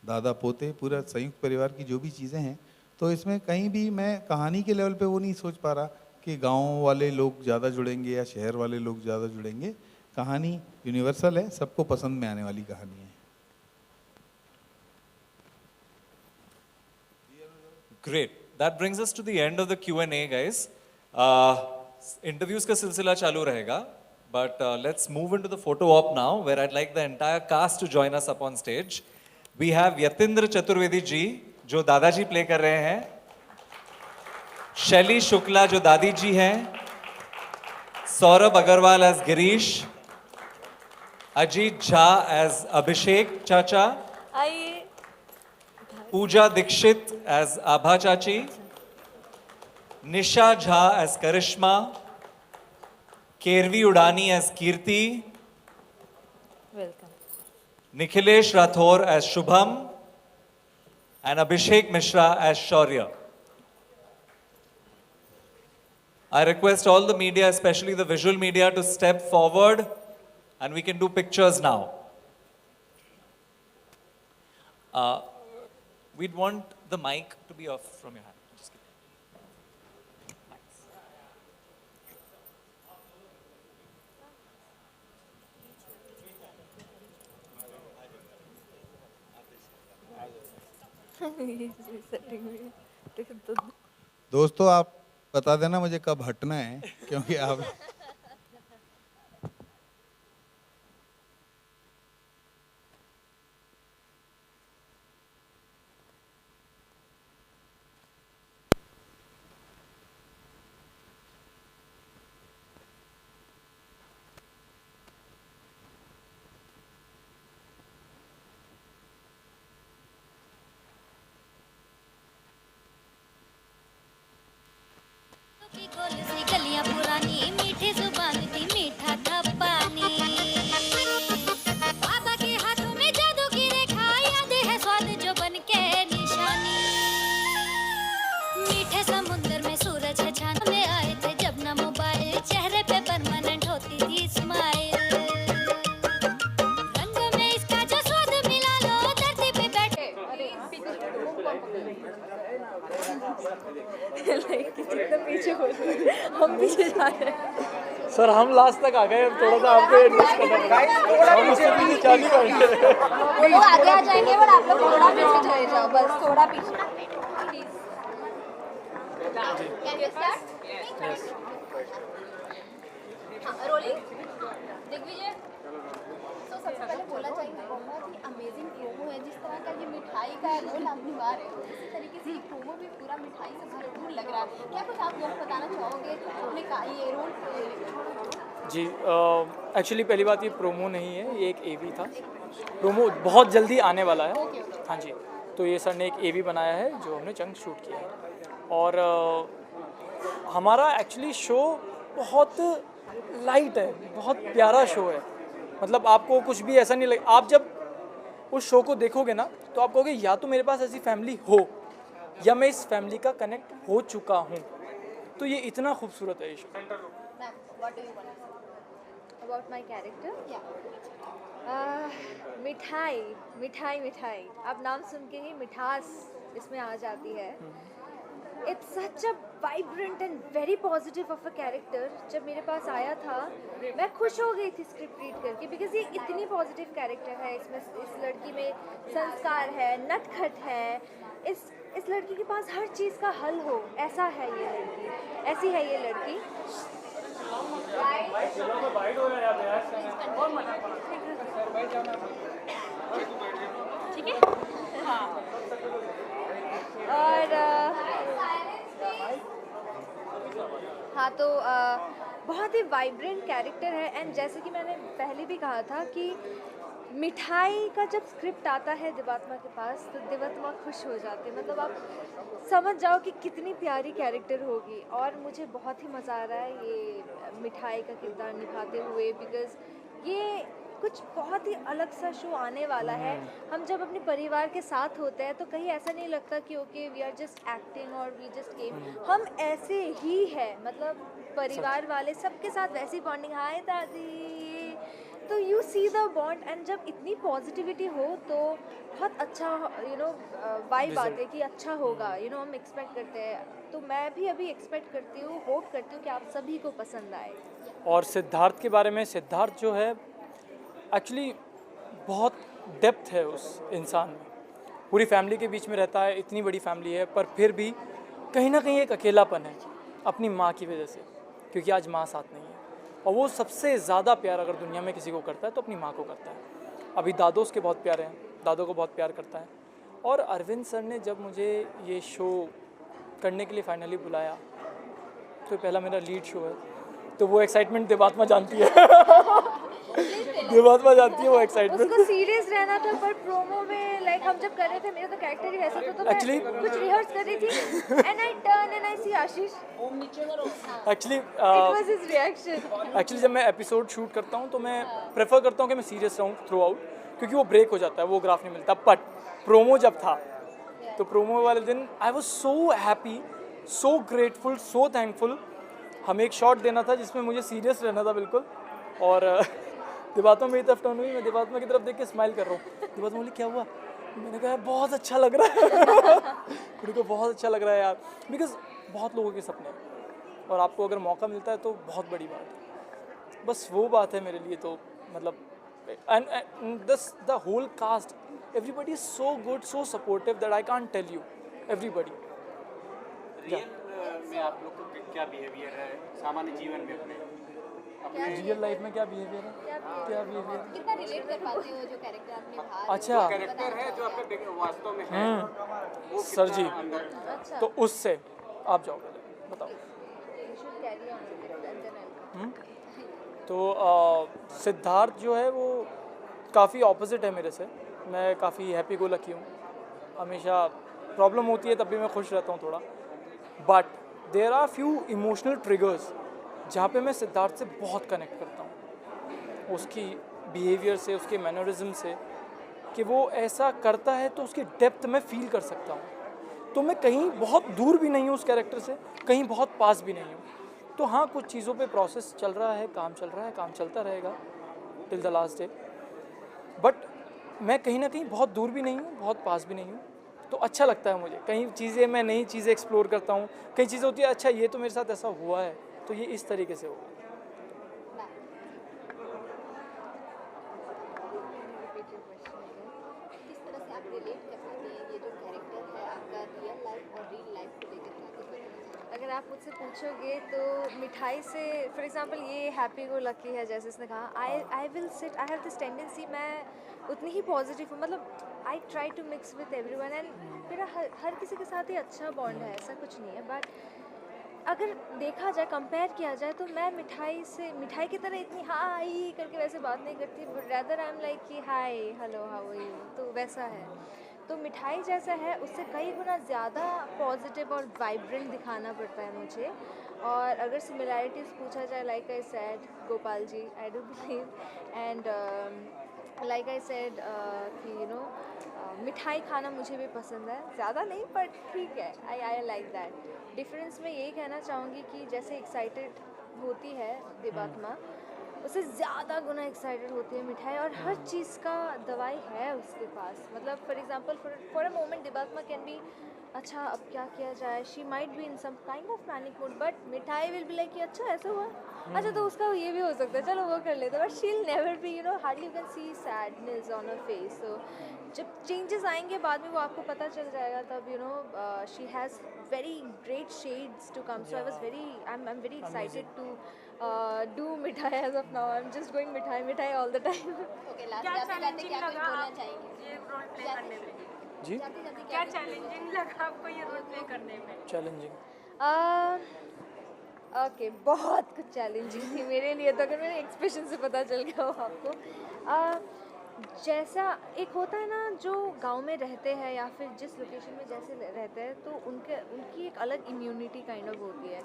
S7: दादा पोते, पूरा संयुक्त परिवार की जो भी चीज़ें हैं। तो इसमें कहीं भी मैं कहानी के लेवल पे वो नहीं सोच पा रहा कि गांव वाले लोग ज़्यादा जुड़ेंगे या शहर वाले लोग ज़्यादा जुड़ेंगे। कहानी यूनिवर्सल है, सबको पसंद में आने वाली कहानी है।
S17: Great. That brings us to the end of the Q&A, guys. Interviews का सिलसिला चालू रहेगा, but let's move into the photo op now, where I'd like the entire cast to join us up on stage. We have Yatindra Chaturvedi जी, जो दादाजी play कर रहे हैं, शैली शुक्ला जो दादी जी हैं, सौरभ अग्रवाल एज गिरीश, अजीत झा एज अभिषेक चाचा, पूजा दीक्षित एज आभा चाची, Nisha Jha as Karishma, Kervi Udani as Kirti, Nikhilesh Rathore as Shubham, and Abhishek Mishra as Shaurya. I request all the media, especially the visual media, to step forward and we can do pictures now. we'd want the mic to be off from your hand. Just kidding.
S7: दोस्तों आप बता देना मुझे कब हटना है, क्योंकि आप
S6: गोल सी गलियां पुरानी मीठी जुबान थी मीठा था पानी बाबा के हाथों में जादू की रेखा याद है स्वाद जो बन के निशानी मीठे समुंदर में सूरज छान में आए थे जब ना मोबाइल चेहरे पे परमानेंट होती थी स्माइल रंग में इसका जो स्वाद मिला लो धरती पे बैठे
S4: जितना पीछे हो हम पीछे जा रहे हैं।
S9: सर हम लास्ट तक आ गए, थोड़ा सा आपको एडजस्ट करना पड़ेगा। हम उससे पीछे चालू करेंगे।
S4: वो लोग आगे आ जाएंगे और आप लोग थोड़ा पीछे चले जाओ, बस थोड़ा पीछे। Can you start?
S9: Yes.
S4: Rolling. Digvijay. तो सबसे पहले बोलना चाहिए बहुत ही अमेजिंग प्रोमो है, जिस तरह का ये मिठाई का रोल आप निभा रहे हो उसी तरीके से ये प्रोमो भी पूरा मिठाई से भरपूर लग रहा है। क्या कुछ आप लोग बताना चाहोगे अपने का ये रोल?
S9: जी एक्चुअली पहली बात ये प्रोमो नहीं है, ये एक एवी था। प्रोमो बहुत जल्दी आने वाला है। हाँ जी, तो ये सर ने एक एवी बनाया है जो हमने चंक शूट किया है। और हमारा एक्चुअली शो बहुत लाइट है, बहुत प्यारा शो है। मतलब आपको कुछ भी ऐसा नहीं लगे, आप जब उस शो को देखोगे ना तो आप कहोगे या तो मेरे पास ऐसी फैमिली हो या मैं इस फैमिली का कनेक्ट हो चुका हूँ। तो ये इतना खूबसूरत है ये show.
S4: What do you want to say about my character? मिठाई मिठाई मिठाई, अब नाम सुन के ही मिठास इसमें आ जाती है। It's such a vibrant and very positive of a character. जब मेरे पास आया था मैं खुश हो गई थी स्क्रिप्ट रीड करके, बिकॉज ये इतनी पॉजिटिव कैरेक्टर है। इसमें इस लड़की में संस्कार है, नटखट है, इस लड़की के पास हर चीज़ का हल हो, ऐसा है ये लड़की, ऐसी है ये लड़की। ठीक है और हाँ तो बहुत ही वाइब्रेंट कैरेक्टर है। एंड जैसे कि मैंने पहले भी कहा था कि मिठाई का जब स्क्रिप्ट आता है दिवात्मा के पास तो दिवात्मा खुश हो जाते हैं। मतलब आप समझ जाओ कि कितनी प्यारी कैरेक्टर होगी। और मुझे बहुत ही मज़ा आ रहा है ये मिठाई का किरदार निभाते हुए, बिकॉज़ ये कुछ बहुत ही अलग सा शो आने वाला है। हम जब अपने परिवार के साथ होते हैं तो कहीं ऐसा नहीं लगता कि okay we are just acting और वी जस्ट केम, हम ऐसे ही है। मतलब परिवार वाले सबके साथ वैसी बॉन्डिंग, हाय दादी, तो you see the bond. And जब इतनी पॉजिटिविटी हो तो बहुत अच्छा वाइब आते हैं कि अच्छा होगा, हम एक्सपेक्ट करते हैं। तो मैं भी अभी एक्सपेक्ट करती हूँ, होप करती हूँ कि आप सभी को पसंद आए।
S9: और सिद्धार्थ के बारे में, सिद्धार्थ जो है एक्चुअली बहुत डेप्थ है उस इंसान में। पूरी फैमिली के बीच में रहता है, इतनी बड़ी फैमिली है, पर फिर भी कहीं ना कहीं एक अकेलापन है अपनी माँ की वजह से, क्योंकि आज माँ साथ नहीं है। और वो सबसे ज़्यादा प्यार अगर दुनिया में किसी को करता है तो अपनी माँ को करता है। अभी दादो उसके बहुत प्यारे हैं, दादो को बहुत प्यार करता है। और अरविंद सर ने जब मुझे ये शो करने के लिए फाइनली बुलाया, तो पहला मेरा लीड शो है, तो वो एक्साइटमेंट देवात्मा जानती है। देवात्मा जानती है वो एक्साइटमेंट।
S4: उसको सीरियस रहना था, पर प्रोमो में लाइक हम जब कर रहे थे, मेरा तो कैरेक्टर ही वैसा था, तो
S9: Actually,
S4: मैं कुछ रिहर्स कर रही थी and I turn and I see Ashish.
S9: Actually
S4: it was his reaction.
S9: Actually जब मैं एपिसोड शूट करता हूँ तो मैं प्रेफर करता हूँ कि मैं सीरियस रहूँ थ्रू आउट, क्योंकि वो ब्रेक हो जाता है, वो ग्राफ नहीं मिलता। बट प्रोमो जब था तो प्रोमो वाले दिन I was so happy, so grateful, so thankful. हमें एक शॉट देना था जिसमें मुझे सीरियस रहना था बिल्कुल, और दिवात्मा मेरी तरफ टर्न हुई, मैं दिवात्मा की तरफ देख के स्माइल कर रहा हूँ। दिवात्मा बोली क्या हुआ? मैंने कहा बहुत अच्छा लग रहा है मेरे को बहुत अच्छा लग रहा है यार, बिकॉज बहुत लोगों के सपने हैं और आपको अगर मौका मिलता है तो बहुत बड़ी बात है। बस वो बात है मेरे लिए तो मतलब and the whole cast, everybody is so good, so supportive that I can't tell you, everybody.
S3: Real में आप लोग को क्या बिहेवियर है सामान्य जीवन में अपने
S9: रियल लाइफ में क्या बिहेवियर है, क्या बिहेवियर?
S6: कितना रिलेट कर पाते हो जो कैरेक्टर आपने बाहर
S9: अच्छा
S3: कैरेक्टर है जो आपके वास्तव में है वो
S9: सर जी,
S6: अच्छा
S9: तो उससे आप जाओ पहले बताओ। तो सिद्धार्थ जो है वो काफ़ी ऑपोजिट है मेरे से। मैं काफ़ी हैप्पी गो लकी हूँ, हमेशा प्रॉब्लम होती है तब भी मैं खुश रहता हूँ थोड़ा, but there are few emotional triggers जहाँ पे मैं सिद्धार्थ से बहुत कनेक्ट करता हूँ, उसकी बिहेवियर से, उसके मैनरिज्म से, कि वो ऐसा करता है तो उसकी डेप्थ में फील कर सकता हूँ। तो मैं कहीं बहुत दूर भी नहीं हूँ उस कैरेक्टर से, कहीं बहुत पास भी नहीं हूँ। तो हाँ, कुछ चीज़ों पे प्रोसेस चल रहा है, काम चल रहा है, काम चलता रहेगा till the last day, but मैं कहीं ना कहीं बहुत दूर भी नहीं हूँ, बहुत पास भी नहीं हूँ। तो अच्छा लगता है मुझे, कई चीज़ें मैं नई चीज़ें एक्सप्लोर करता हूँ, कई चीज़ें होती है अच्छा ये तो मेरे साथ ऐसा हुआ है, तो ये इस तरीके से होगा।
S6: किस तरह से आप रिलेट कर पाते हैं ये जो कैरेक्टर है आपका रियल लाइफ और रियल लाइफ को लेकर के?
S4: अगर आप मुझसे पूछोगे तो मिठाई से, फॉर एग्जांपल ये हैप्पी गो लकी है जैसे इसने कहा, I will sit, I have this tendency, मैं उतनी ही पॉजिटिव हूँ, मतलब I try to mix with everyone and मेरा हर किसी के साथ ही अच्छा बॉन्ड है, ऐसा कुछ नहीं है। बट अगर देखा जाए, कंपेयर किया जाए तो मैं मिठाई की तरह इतनी हाई करके वैसे बात नहीं करती, but rather I am like कि hi hello how are you, तो वैसा है। तो मिठाई जैसा है उससे कई गुना ज़्यादा पॉजिटिव और वाइब्रेंट दिखाना पड़ता है मुझे। और अगर सिमिलैरिटीज़ पूछा जाए, like I said Gopal ji, I do believe and like I said कि यू नो मिठाई खाना मुझे भी पसंद है, ज़्यादा नहीं पर ठीक है, आई लाइक दैट। डिफरेंस मैं यही कहना चाहूँगी कि जैसे एक्साइटेड होती है देवात्मा, उससे ज़्यादा गुना एक्साइटेड होती है मिठाई, और हर चीज़ का दवाई है उसके पास। मतलब for example for a moment Devatma can be अच्छा अब क्या किया जाए, she might be in some kind of panic mode, but Mithai will be like कि अच्छा ऐसा हुआ, अच्छा तो उसका ये भी हो सकता है, चलो वो कर लेते हैं, but she will never be you know hardly you can see sadness on her face. So जब चेंजेस आएंगे बाद में वो आपको पता चल जाएगा, तब you know she has very great shades to come. So I am very excited to do mithai as of now. I'm just going mithai all the time.
S6: Okay, last जाते क्या कुछ बोलना चाहेंगे
S18: ये रोल प्ले करने में?
S9: जी,
S18: क्या challenging लगा आपको ये रोल प्ले करने में?
S9: चैलेंजिंग
S4: ओके, बहुत कुछ चैलेंजिंग थी मेरे लिए, तो अगर मेरे एक्सप्रेशन से पता चल गया हो आपको। जैसा एक होता है ना जो गांव में रहते हैं या फिर जिस लोकेशन में जैसे रहते हैं, तो उनकी एक अलग इम्यूनिटी काइंड ऑफ होती है।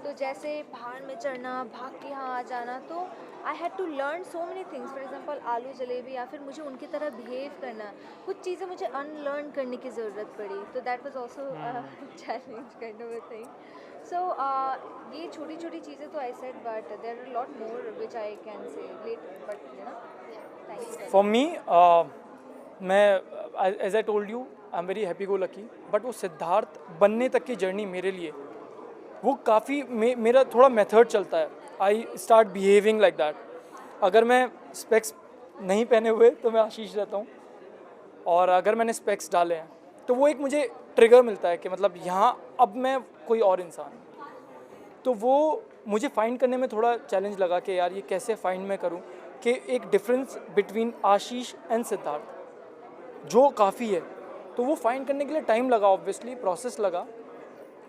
S4: तो जैसे पहाड़ में चढ़ना, भाग के यहाँ आ जाना, तो I had to learn so many things. For example aloo jalebi, या फिर मुझे उनकी तरह बिहेव करना, कुछ चीज़ें मुझे अनलर्न करने की ज़रूरत पड़ी, तो that was also challenge kind of a thing. So ये छोटी छोटी चीज़ें तो I said, but there are lot more which I can say later, but you know
S9: for me मैं as I told you I am very happy go lucky, but वो सिद्धार्थ बनने तक की जर्नी मेरे लिए वो काफ़ी मेरा थोड़ा मेथड चलता है। I start behaving like that. अगर मैं स्पेक्स नहीं पहने हुए तो मैं आशीष रहता हूँ, और अगर मैंने स्पेक्स डाले हैं तो वो एक मुझे ट्रिगर मिलता है कि मतलब यहाँ अब मैं कोई और इंसान हूँ। तो वो मुझे फाइंड करने में थोड़ा चैलेंज लगा कि यार ये कैसे फाइंड मैं करूँ कि एक difference between Ashish and Siddharth जो काफ़ी है, तो वो फाइंड करने के लिए टाइम लगा, ऑब्वियसली प्रोसेस लगा,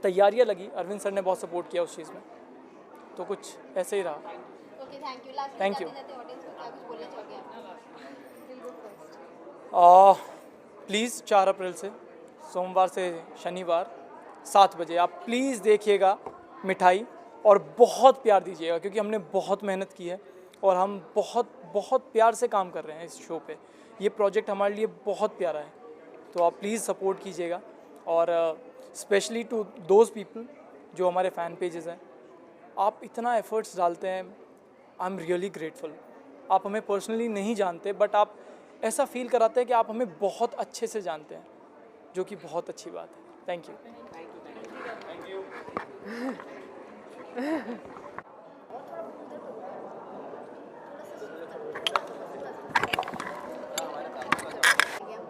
S9: तैयारियां लगी। अरविंद सर ने बहुत सपोर्ट किया उस चीज़ में, तो कुछ ऐसे ही रहा।
S6: Okay, thank you. Last
S9: thank you.
S6: Audience को क्या कुछ बोलना चाहोगे आप?
S9: प्लीज़ 4 अप्रैल से सोमवार से शनिवार 7 बजे आप प्लीज़ देखिएगा मिठाई, और बहुत प्यार दीजिएगा, क्योंकि हमने बहुत मेहनत की है और हम बहुत बहुत प्यार से काम कर रहे हैं इस शो पे। ये प्रोजेक्ट हमारे लिए बहुत प्यारा है, तो आप प्लीज़ सपोर्ट कीजिएगा। और स्पेशली टू दोज पीपल जो हमारे फ़ैन पेजेस हैं, आप इतना एफर्ट्स डालते हैं, आई एम रियली ग्रेटफुल। आप हमें पर्सनली नहीं जानते, बट आप ऐसा फील कराते हैं कि आप हमें बहुत अच्छे से जानते हैं, जो कि बहुत अच्छी बात है। Thank you.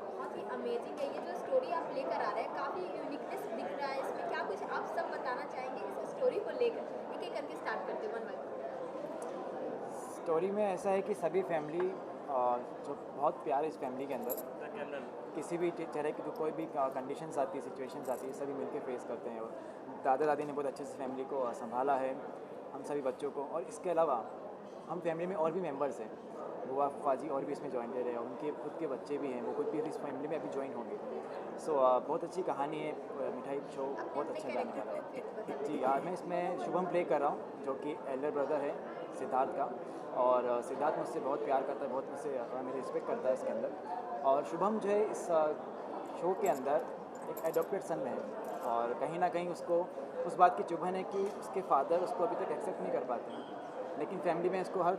S6: बहुत ही अमेजिंग है ये जो स्टोरी आप लेकर आ रहे हैं, काफ़ी यूनिकनेस दिख रहा है इसमें। क्या कुछ आप सब बताना चाहेंगे इस स्टोरी को लेकर? एक एक करके स्टार्ट करते हैं, वन बाय वन।
S1: स्टोरी में ऐसा है कि सभी फैमिली जो बहुत प्यार है इस फैमिली के अंदर, किसी भी तरह की जो कोई भी कंडीशंस आती है, सिचुएशंस आती है, सभी मिलकर फेस करते हैं। और दादा दादी ने बहुत अच्छे से फैमिली को संभाला है, हम सभी बच्चों को। और इसके अलावा हम फैमिली में और भी मेंबर्स हैं, बुआ फूफाजी और भी इसमें ज्वाइंटेड है, उनके खुद के बच्चे भी हैं, वो खुद भी इस फैमिली में अभी ज्वाइन होंगे। सो बहुत अच्छी कहानी है, मिठाई शो बहुत अच्छा जाने वाला है। जी यार, मैं इसमें शुभम प्ले कर रहा हूँ, जो कि एल्डर ब्रदर है सिद्धार्थ का। और सिद्धार्थ मुझसे बहुत प्यार करता है, बहुत मुझसे मेरी रिस्पेक्ट करता है इसके अंदर। और शुभम जो है इस शो के अंदर एक एडॉप्टेड सन है, और कहीं ना कहीं उसको उस बात की चुभन है कि उसके फादर उसको अभी तक एक्सेप्ट नहीं कर पाते हैं। लेकिन फैमिली में उसको हर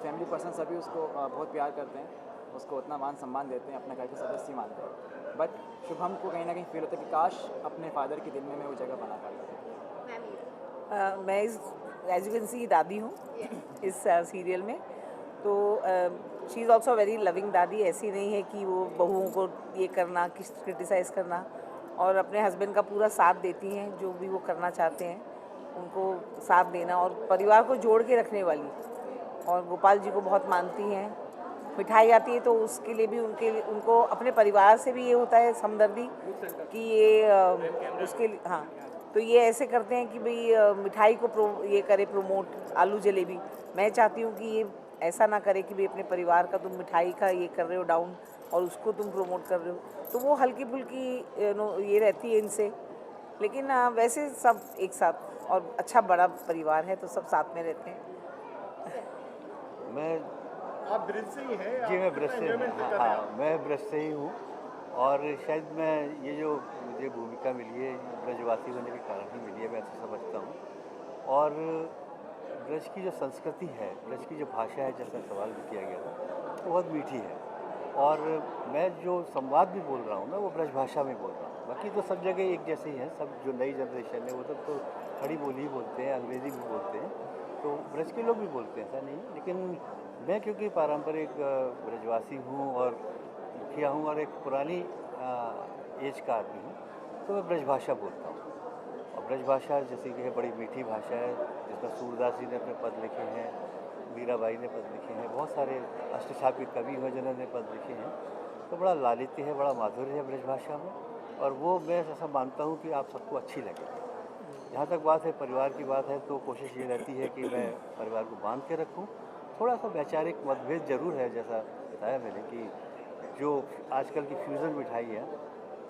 S1: फैमिली पर्सन सभी उसको बहुत प्यार करते हैं, उसको उतना मान सम्मान देते हैं, अपने घर के सदस्य मानते हैं। बट शुभम को कहीं ना कहीं फील होता है कि काश अपने फादर के दिल में मैं वो जगह बना पाता।
S19: मैं इस एज यू कैन सी दादी हूँ इस सीरियल में। तो she is also very loving दादी। ऐसी नहीं है कि वो बहुओं को ये करना, क्रिटिसाइज़ करना, और अपने हस्बैंड का पूरा साथ देती हैं, जो भी वो करना चाहते हैं उनको साथ देना, और परिवार को जोड़ के रखने वाली। और गोपाल जी को बहुत मानती हैं। मिठाई आती है तो उसके लिए भी उनको अपने परिवार से भी ये होता है हमदर्दी कि ये उसके लिए, हाँ, तो ये ऐसे करते हैं कि भाई मिठाई को ये करे प्रमोट, आलू जलेबी। मैं चाहती हूँ कि ये ऐसा ना करे कि भाई अपने परिवार का तुम मिठाई का ये कर रहे हो डाउन और उसको तुम प्रमोट कर रहे हो। तो वो हल्की फुल्की ये रहती है इनसे। लेकिन वैसे सब एक साथ, और अच्छा बड़ा परिवार है तो सब साथ में रहते हैं।
S5: मैं
S15: आप ब्रिज से ही हैं?
S5: जी, मैं ब्रिज से हूँ। हाँ, मैं ब्रिज से ही हूँ। और शायद मैं ये जो मुझे भूमिका मिली है ब्रजवासी होने के कारण ही मिली है, मैं ऐसा समझता हूँ। और ब्रज की जो संस्कृति है, ब्रज की जो भाषा है, जैसा सवाल भी किया गया था, वो बहुत मीठी है। और मैं जो संवाद भी बोल रहा हूँ ना, वो ब्रज भाषा में बोल रहा हूँ। बाकी तो सब जगह एक जैसे ही हैं, सब जो नई जनरेशन है वो सब तो खड़ी बोली ही बोलते हैं, अंग्रेज़ी भी बोलते हैं, तो ब्रज के लोग भी बोलते हैं, ऐसा नहीं। लेकिन मैं क्योंकि पारंपरिक ब्रजवासी हूँ और मुखिया हूँ और एक पुरानी एज का आदमी हूँ, तो मैं ब्रज भाषा बोलता हूँ। और ब्रज भाषा जैसे कि है, बड़ी मीठी भाषा है, जिसमें सूरदास जी ने अपने पद लिखे हैं, मीराबाई ने पद लिखे हैं, बहुत सारे अष्टछापी कवि हैं जिन्होंने पद लिखे हैं। तो बड़ा लालित्य है, बड़ा माधुर्य है ब्रज भाषा में। और वो मैं ऐसा मानता हूँ कि आप सबको अच्छी लगे। जहाँ तक बात है परिवार की बात है, तो कोशिश ये रहती है कि मैं परिवार को बांध के रखूँ। थोड़ा सा वैचारिक मतभेद जरूर है, जैसा बताया मैंने, कि जो आजकल की फ्यूज़न मिठाई है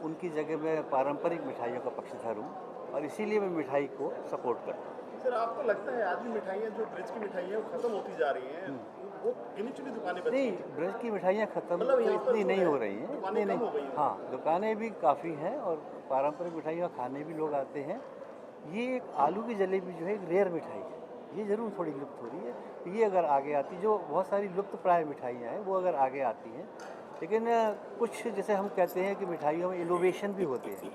S5: उनकी जगह मैं पारंपरिक मिठाइयों का पक्षधर हूँ, और इसीलिए मैं मिठाई को सपोर्ट करता हूँ।
S15: सर, आपको लगता है आज भी मिठाइयाँ जो ब्रिज की मिठाइयाँ वो खत्म होती जा रही हैं? वो गिनी चुनी दुकानें बची
S5: नहीं,
S15: हैं?
S5: ब्रज की मिठाइयाँ खत्म
S15: मतलब यहाँ पर
S5: इतनी
S15: जो
S5: नहीं
S15: है,
S5: हो रही हैं,
S15: दुकानें
S5: इतनी
S15: कम हो गई
S5: नहीं।
S15: हैं।
S5: हाँ, दुकानें भी काफ़ी हैं और पारंपरिक मिठाइयाँ खाने भी लोग आते हैं। ये एक आलू की जलेबी जो है एक रेयर मिठाई है, ये ज़रूर थोड़ी लुप्त हो रही है। ये अगर आगे आती, जो बहुत सारी लुप्त प्राय मिठाइयाँ हैं वो अगर आगे आती हैं, लेकिन कुछ जैसे हम कहते हैं कि मिठाइयों में इनोवेशन भी होते हैं,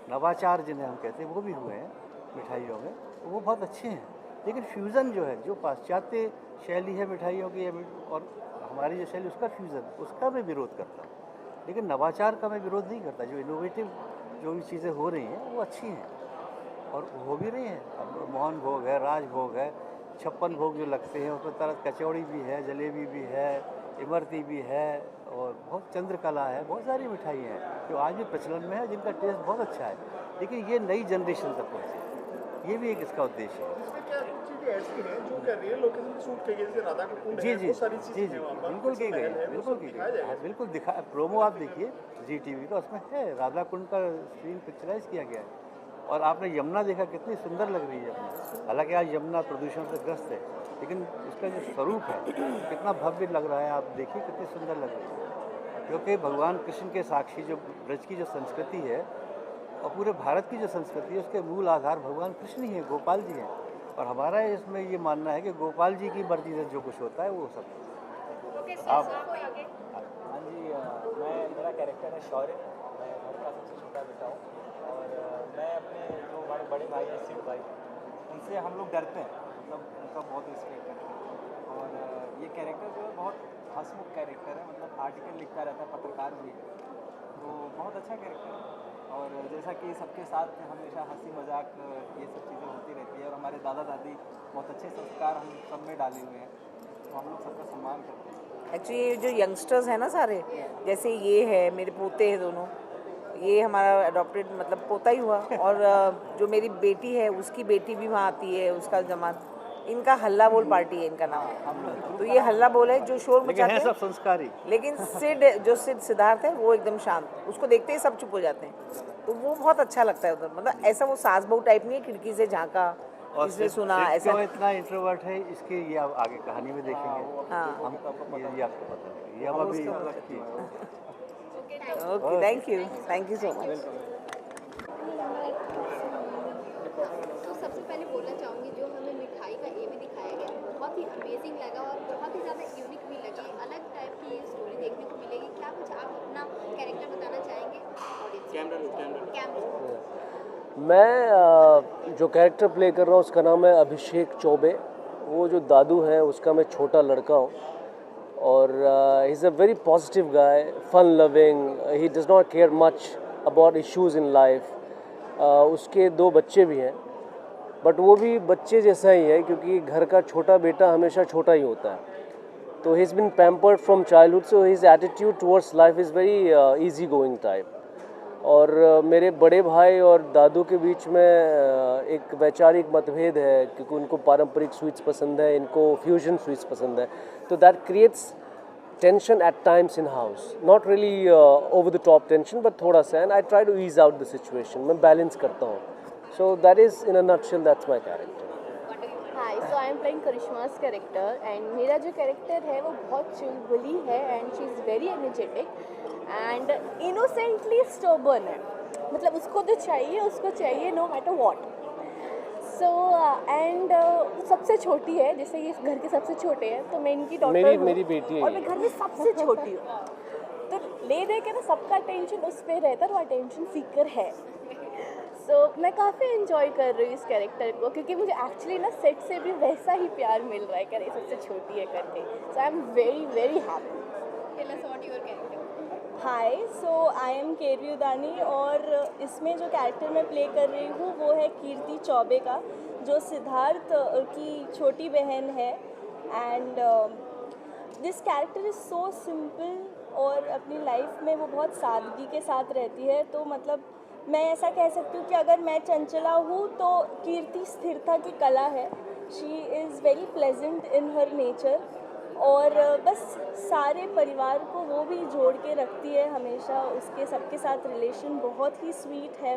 S5: नवाचार जिन्हें हम कहते हैं वो भी हुए हैं मिठाइयों में, वो बहुत अच्छे हैं। लेकिन फ्यूज़न जो है, जो पाश्चात्य शैली है मिठाइयों की और हमारी जो शैली, उसका फ्यूज़न, उसका मैं विरोध करता हूँ। लेकिन नवाचार का मैं विरोध नहीं करता। जो इनोवेटिव जो भी चीज़ें हो रही हैं वो अच्छी हैं और हो भी रही हैं। अब मोहन भोग है, राजभोग है, 56 भोग जो लगते हैं उसमें तरह कचौड़ी भी है, जलेबी भी है, इमरती भी है, और बहुत चंद्रकला है, बहुत सारी मिठाई हैं जो आज भी प्रचलन में है, जिनका टेस्ट बहुत अच्छा है। लेकिन ये नई जनरेशन तक पहुँचे, ये भी एक इसका उद्देश्य है।
S15: इसमें क्या कुछ चीज़ें ऐसी हैं जो क्या रियल लोकेशन में शूट की गई, जैसे राधा का कुंड है, बहुत सारी चीज़ें हैं वहाँ पर,
S5: बिल्कुल की गई
S15: महल है,
S5: है,
S15: वो
S5: बिल्कुल
S15: सब
S5: की
S15: दिखाया
S5: गई
S15: जाएगा।
S5: है, बिल्कुल दिखा। प्रोमो आप देखिए जी टीवी का, उसमें है राधा कुंड का सीन पिक्चराइज किया गया है। और आपने यमुना देखा, कितनी सुंदर लग रही है यमुना। हालांकि आज यमुना प्रदूषण से ग्रस्त है, लेकिन उसका जो स्वरूप है कितना भव्य लग रहा है। आप देखिए कितनी सुंदर लग रही है, क्योंकि भगवान कृष्ण के साक्षी जो ब्रज की जो संस्कृति है और पूरे भारत की जो संस्कृति है, उसके मूल आधार भगवान कृष्ण ही हैं, गोपाल जी हैं। और हमारा इसमें ये मानना है कि गोपाल जी की मर्जी से जो कुछ होता है वो सब।
S1: हाँ जी, मेरा कैरेक्टर है शौर्य। मैं घर का सबसे छोटा बेटा हूँ और मैं अपने जो हमारे बड़े भाई हैं शिव भाई, उनसे हम लोग डरते हैं, मतलब उनका बहुत रिस्पेक्ट करते हैं। और ये कैरेक्टर जो है बहुत हंसमुख कैरेक्टर है, मतलब आर्टिकल लिखता रहता है, पत्रकार भी है, तो बहुत अच्छा कैरेक्टर है। और जैसा कि सबके साथ हमेशा हंसी मजाक ये सब चीज़ें होती रहती है और हमारे दादा दादी बहुत अच्छे संस्कार हम सब में डाले हुए हैं, तो हम लोग सबका सम्मान करते हैं।
S19: एक्चुअली जो यंगस्टर्स हैं ना सारे, जैसे ये है मेरे पोते हैं दोनों, ये हमारा अडॉप्टेड मतलब पोता ही हुआ, और जो मेरी बेटी है उसकी बेटी भी वहाँ आती है, उसका जमान, इनका हल्ला बोल पार्टी है इनका नाम। तो ये हल्ला बोल है जो शोर मचाते हैं,
S5: सब संस्कारी।
S19: लेकिन सिद्धार्थ है वो एकदम शांत, उसको देखते ही सब चुप हो जाते हैं, तो वो बहुत अच्छा लगता है उधर। मतलब ऐसा वो सास बहू टाइप नहीं है, खिड़की से झांका, इसने सुना, ऐसा
S5: क्यों इतना इंट्रोवर्ट है, इसके ये आप आगे कहानी में देखेंगे।
S19: हाँ।
S5: हम ये आपको पता है, ये हम अभी
S19: okay, thank you so much.
S6: तो सबसे पहले बोलना चाहूँगी जो हमें मिठाई का ये भी दिखाया गया बहुत ही अमेजिंग लगा और बहुत ही ज़्यादा यूनिक भी लगी। अलग टाइप की ये स्टोरी देखने को मिलेगी। क्या कुछ आप अपना कैरेक्टर बताना चाहेंगे
S20: मैं जो कैरेक्टर प्ले कर रहा हूँ उसका नाम है अभिषेक चौबे। वो जो दादू हैं उसका मैं छोटा लड़का हूँ और he is a very positive guy, fun loving, he does not care much about issues in life. उसके 2 बच्चे भी हैं, बट वो भी बच्चे जैसा ही है क्योंकि घर का छोटा बेटा हमेशा छोटा ही होता है। तो he is been pampered from childhood, so his attitude towards life is very easy going type. और मेरे बड़े भाई और दादू के बीच में एक वैचारिक मतभेद है क्योंकि उनको पारंपरिक स्वीट्स पसंद है, इनको फ्यूजन स्वीट्स पसंद है, तो that creates tension at times in house, not really over the top tension but थोड़ा सा, and I try to ease out the situation, मैं बैलेंस करता हूँ। So that is in a nutshell that's my character.
S21: Hi, so I am playing Karishma's character and मेरा जो character है वो बहुत चुलबुली है and she is very energetic and innocently stubborn है। मतलब उसको जो चाहिए उसको चाहिए no matter what. So and सबसे छोटी है, जैसे ये घर के सबसे छोटे हैं, तो मैं इनकी डॉटर
S20: मेरी बेटी है
S21: और मैं घर में सबसे छोटी हूँ, तो ले दे के ना सबका अटेंशन उस पर रहता है, वो अटेंशन सीकर है। सो मैं काफ़ी इन्जॉय कर रही हूँ इस कैरेक्टर को क्योंकि मुझे एक्चुअली ना सेट से भी वैसा ही प्यार मिल रहा है, करे सबसे छोटी है करके। So I am very very happy. Hi, so I am Kervi Udani और इसमें जो कैरेक्टर मैं प्ले कर रही हूँ वो है कीर्ति चौबे का, जो सिद्धार्थ की छोटी बहन है। And this character is so simple और अपनी लाइफ में वो बहुत सादगी के साथ रहती है। तो मतलब मैं ऐसा कह सकती हूँ कि अगर मैं चंचला हूँ तो कीर्ति स्थिरता की कला है। She is very pleasant in her nature और बस सारे परिवार को वो भी जोड़ के रखती है हमेशा। उसके सबके साथ रिलेशन बहुत ही स्वीट है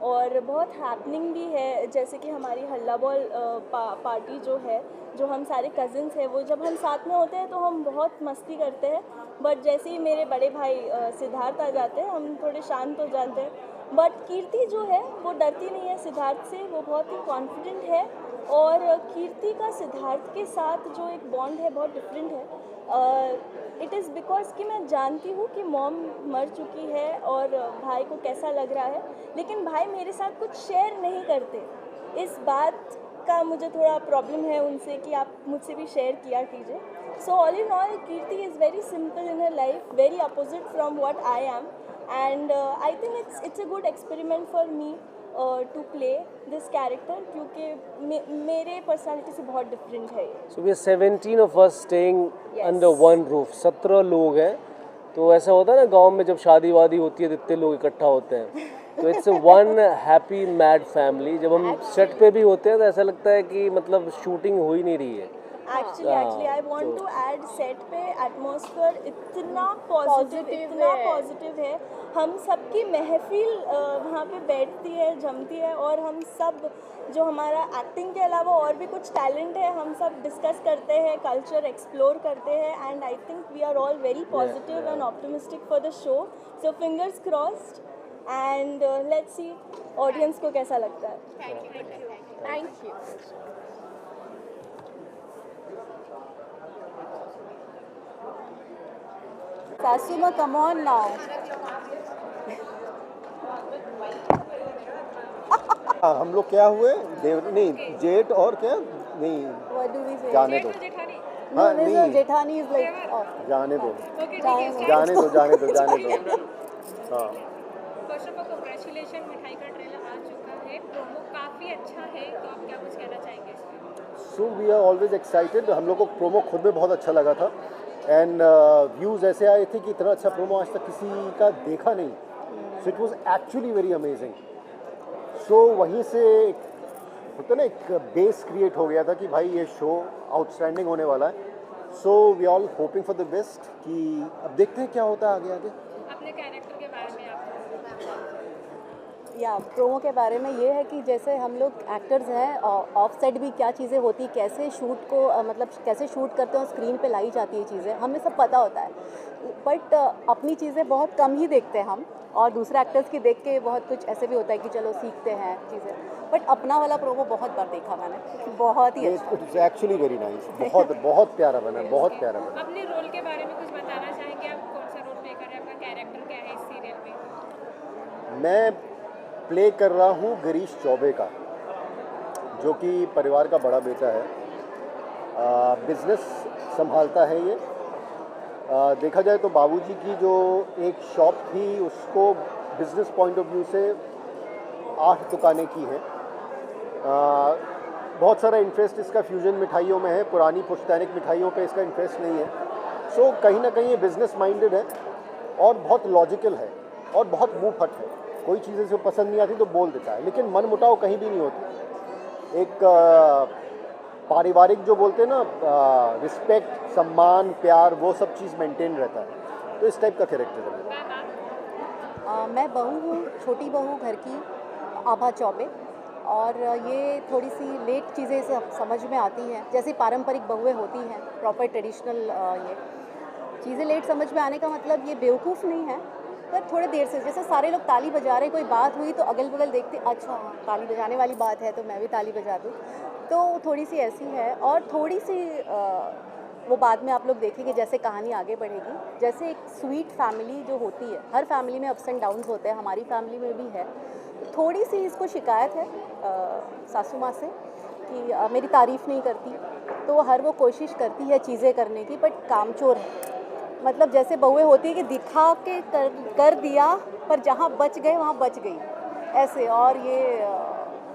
S21: और बहुत हैपनिंग भी है। जैसे कि हमारी हल्ला बॉल पार्टी जो है, जो हम सारे कज़िन्स हैं, वो जब हम साथ में होते हैं तो हम बहुत मस्ती करते हैं, बट जैसे ही मेरे बड़े भाई सिद्धार्थ आ जाते हैं हम थोड़े शांत हो जाते हैं। बट कीर्ति जो है वो डरती नहीं है सिद्धार्थ से, वो बहुत ही कॉन्फिडेंट है और कीर्ति का सिद्धार्थ के साथ जो एक बॉन्ड है बहुत डिफरेंट है। इट इज़ बिकॉज कि मैं जानती हूँ कि मॉम मर चुकी है और भाई को कैसा लग रहा है, लेकिन भाई मेरे साथ कुछ शेयर नहीं करते। इस बात का मुझे थोड़ा प्रॉब्लम है उनसे कि आप मुझसे भी शेयर किया कीजिए। So all in all Kirti is very simple in her life, very opposite from what I am, and I think it's a good experiment for me to play this character क्योंकि मेरे पर्सनालिटी से बहुत different है।
S20: So we are 17 of us staying under one roof, 17 लोग हैं। तो ऐसा होता है ना गांव में जब शादी वादी होती है तो इतने लोग इकट्ठा होते हैं, तो it's one happy mad family. जब हम सेट पे भी होते हैं तो ऐसा लगता है कि मतलब शूटिंग हो ही नहीं रही है।
S21: Actually I want to add set पे एटमॉस्फेयर इतना पॉजिटिव है। हम सबकी महफिल वहाँ पे बैठती है, जमती है और हम सब जो हमारा एक्टिंग के अलावा और भी कुछ टैलेंट है हम सब डिस्कस करते हैं, कल्चर एक्सप्लोर करते हैं, and I think we are all very positive and optimistic for the show. So fingers crossed and let's see audience को कैसा लगता है। Thank you.
S6: सासू माँ कम ऑन नाउ।
S2: हम लोग क्या हुए देव नहीं जेठ और क्या नहीं
S6: What do we say?
S2: जाने दो
S6: No,
S2: हाँ
S6: this is
S2: नहीं
S6: जेठानी is like
S2: जाने दो
S6: जाने दो।
S2: जाने दो हाँ
S22: फर्स्ट ऑफ ऑल कांग्रेचुलेशन, मिठाई का ट्रेलर आ चुका है, प्रोमो काफ़ी अच्छा है, तो आप क्या कुछ कहना चाहेंगे इसमें?
S2: So we are always excited. हम लोग को प्रोमो खुद में बहुत अच्छा लगा था एंड व्यूज़ ऐसे आए थे कि इतना अच्छा प्रोमो आज तक किसी का देखा नहीं। So it was actually very amazing. So वहीं से होता ना एक बेस क्रिएट हो गया था कि भाई ये शो आउटस्टैंडिंग होने वाला है। So we all hoping for the best कि अब देखते हैं क्या होता है आगे आगे।
S22: अपने कैरेक्टर के बारे में आप
S6: या प्रोमो के बारे में ये है कि जैसे हम लोग एक्टर्स हैं, ऑफ सेट भी क्या चीज़ें होती, कैसे शूट को मतलब कैसे शूट करते हैं, स्क्रीन पे लाई जाती है चीज़ें, हमें सब पता होता है। बट अपनी चीज़ें बहुत कम ही देखते हैं हम, और दूसरे एक्टर्स की देख के बहुत कुछ ऐसे भी होता है कि चलो सीखते हैं चीज़ें। बट अपना वाला प्रोमो बहुत बार देखा मैंने, बहुत ही अच्छा।
S2: It's actually very nice. बहुत बहुत प्यारा बना, बहुत प्यारा बना।
S22: अपने रोल के बारे में कुछ बताना चाहेंगे? आप कौन सा रोल प्ले कर रहे हैं, आपका कैरेक्टर क्या है इस सीरियल में?
S2: मैं प्ले कर रहा हूँ गिरीश चौबे का, जो कि परिवार का बड़ा बेटा है। बिजनेस संभालता है ये। देखा जाए तो बाबूजी की जो एक शॉप थी उसको बिजनेस पॉइंट ऑफ व्यू से 8 दुकानें की हैं। बहुत सारा इंटरेस्ट इसका फ्यूजन मिठाइयों में है, पुरानी पुश्तैनिक मिठाइयों पे इसका इंटरेस्ट नहीं है। सो कहीं ना कहीं ये बिजनेस माइंडेड है और बहुत लॉजिकल है और बहुत मुँह फट है। कोई चीज़ें से पसंद नहीं आती तो बोल देता है, लेकिन मन मुटाव कहीं भी नहीं होती। एक पारिवारिक जो बोलते हैं ना, रिस्पेक्ट, सम्मान, प्यार, वो सब चीज़ मेंटेन रहता है। तो इस टाइप का कैरेक्टर है।
S6: मैं बहू हूँ, छोटी बहू घर की, आभा चौबे, और ये थोड़ी सी लेट चीज़ें समझ में आती हैं, जैसे पारंपरिक बहुएं होती हैं, प्रॉपर ट्रेडिशनल ये चीज़ें लेट समझ में आने का मतलब ये बेवकूफ़ नहीं है, पर थोड़े देर से, जैसे सारे लोग ताली बजा रहे, कोई बात हुई तो अगल बगल देखते, अच्छा ताली बजाने वाली बात है तो मैं भी ताली बजा दूँ, तो थोड़ी सी ऐसी है। और थोड़ी सी वो बाद में आप लोग देखेंगे जैसे कहानी आगे बढ़ेगी। जैसे एक स्वीट फैमिली जो होती है, हर फैमिली में अप्स एंड डाउन्स होते हैं, हमारी फैमिली में भी है। थोड़ी सी इसको शिकायत है सासू माँ से कि मेरी तारीफ़ नहीं करती, तो हर वो कोशिश करती है चीज़ें करने की, बट कामचोर है। मतलब जैसे बहुएं होती है कि दिखा के कर दिया, पर जहाँ बच गए वहाँ बच गई, ऐसे। और ये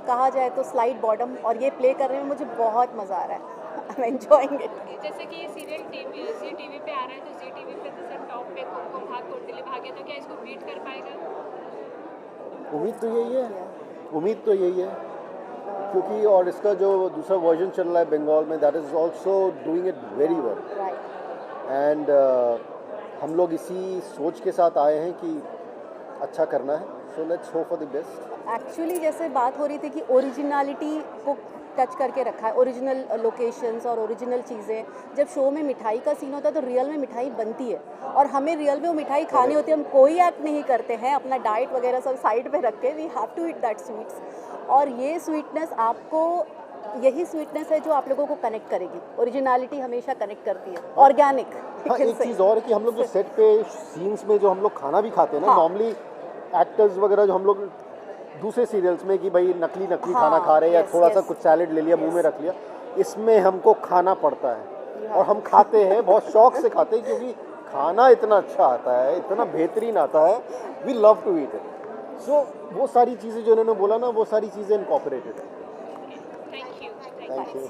S6: कहा जाए तो स्लाइड बॉटम, और ये प्ले करने में मुझे बहुत मज़ा आ रहा है। I am enjoying it.
S22: जैसे कि ये सीरियल जी टीवी पे आ रहा है, तो जी टीवी पे जैसे टॉप पे कुमकुम भाग कोटले भाग्य, तो क्या इसको बीट कर पाएगा?
S2: उम्मीद तो यही है, उम्मीद तो यही है, क्योंकि और इसका जो दूसरा वर्जन चल रहा है बंगाल में, that is also doing it very well. And हम लोग इसी सोच के साथ आए हैं कि अच्छा करना है। So let's hope for the best.
S6: Actually जैसे बात हो रही थी कि ओरिजिनलिटी को टच करके रखा है, ओरिजिनल लोकेशंस और ओरिजिनल चीज़ें। जब शो में मिठाई का सीन होता है तो रियल में मिठाई बनती है, और हमें रियल में वो मिठाई खानी होती है। हम कोई एक्ट नहीं करते हैं, अपना डाइट वगैरह सब साइड पे रख के we have to eat that sweets. और ये स्वीटनेस आपको, यही स्वीटनेस है जो आप लोगों को कनेक्ट करेगी। ओरिजिनलिटी हमेशा कनेक्ट करती है, ऑर्गेनिक।
S2: हाँ, एक चीज़ और है कि हम लोग जो सेट पे सीन्स में जो हम लोग खाना भी खाते हैं ना, नॉर्मली एक्टर्स वगैरह जो हम लोग दूसरे सीरियल्स में कि भाई नकली खाना खा रहे हैं, या थोड़ा सा कुछ सैलेड ले लिया, मुंह में रख लिया, इसमें हमको खाना पड़ता है और हम खाते हैं, बहुत शौक से खाते हैं, क्योंकि खाना इतना अच्छा आता है, इतना बेहतरीन आता है, we love to eat it. So वो सारी चीज़ें जो इन्होंने बोला ना, वो सारी चीज़ें इनकॉर्पोरेटेड है।
S22: Thank you.
S2: Thank you.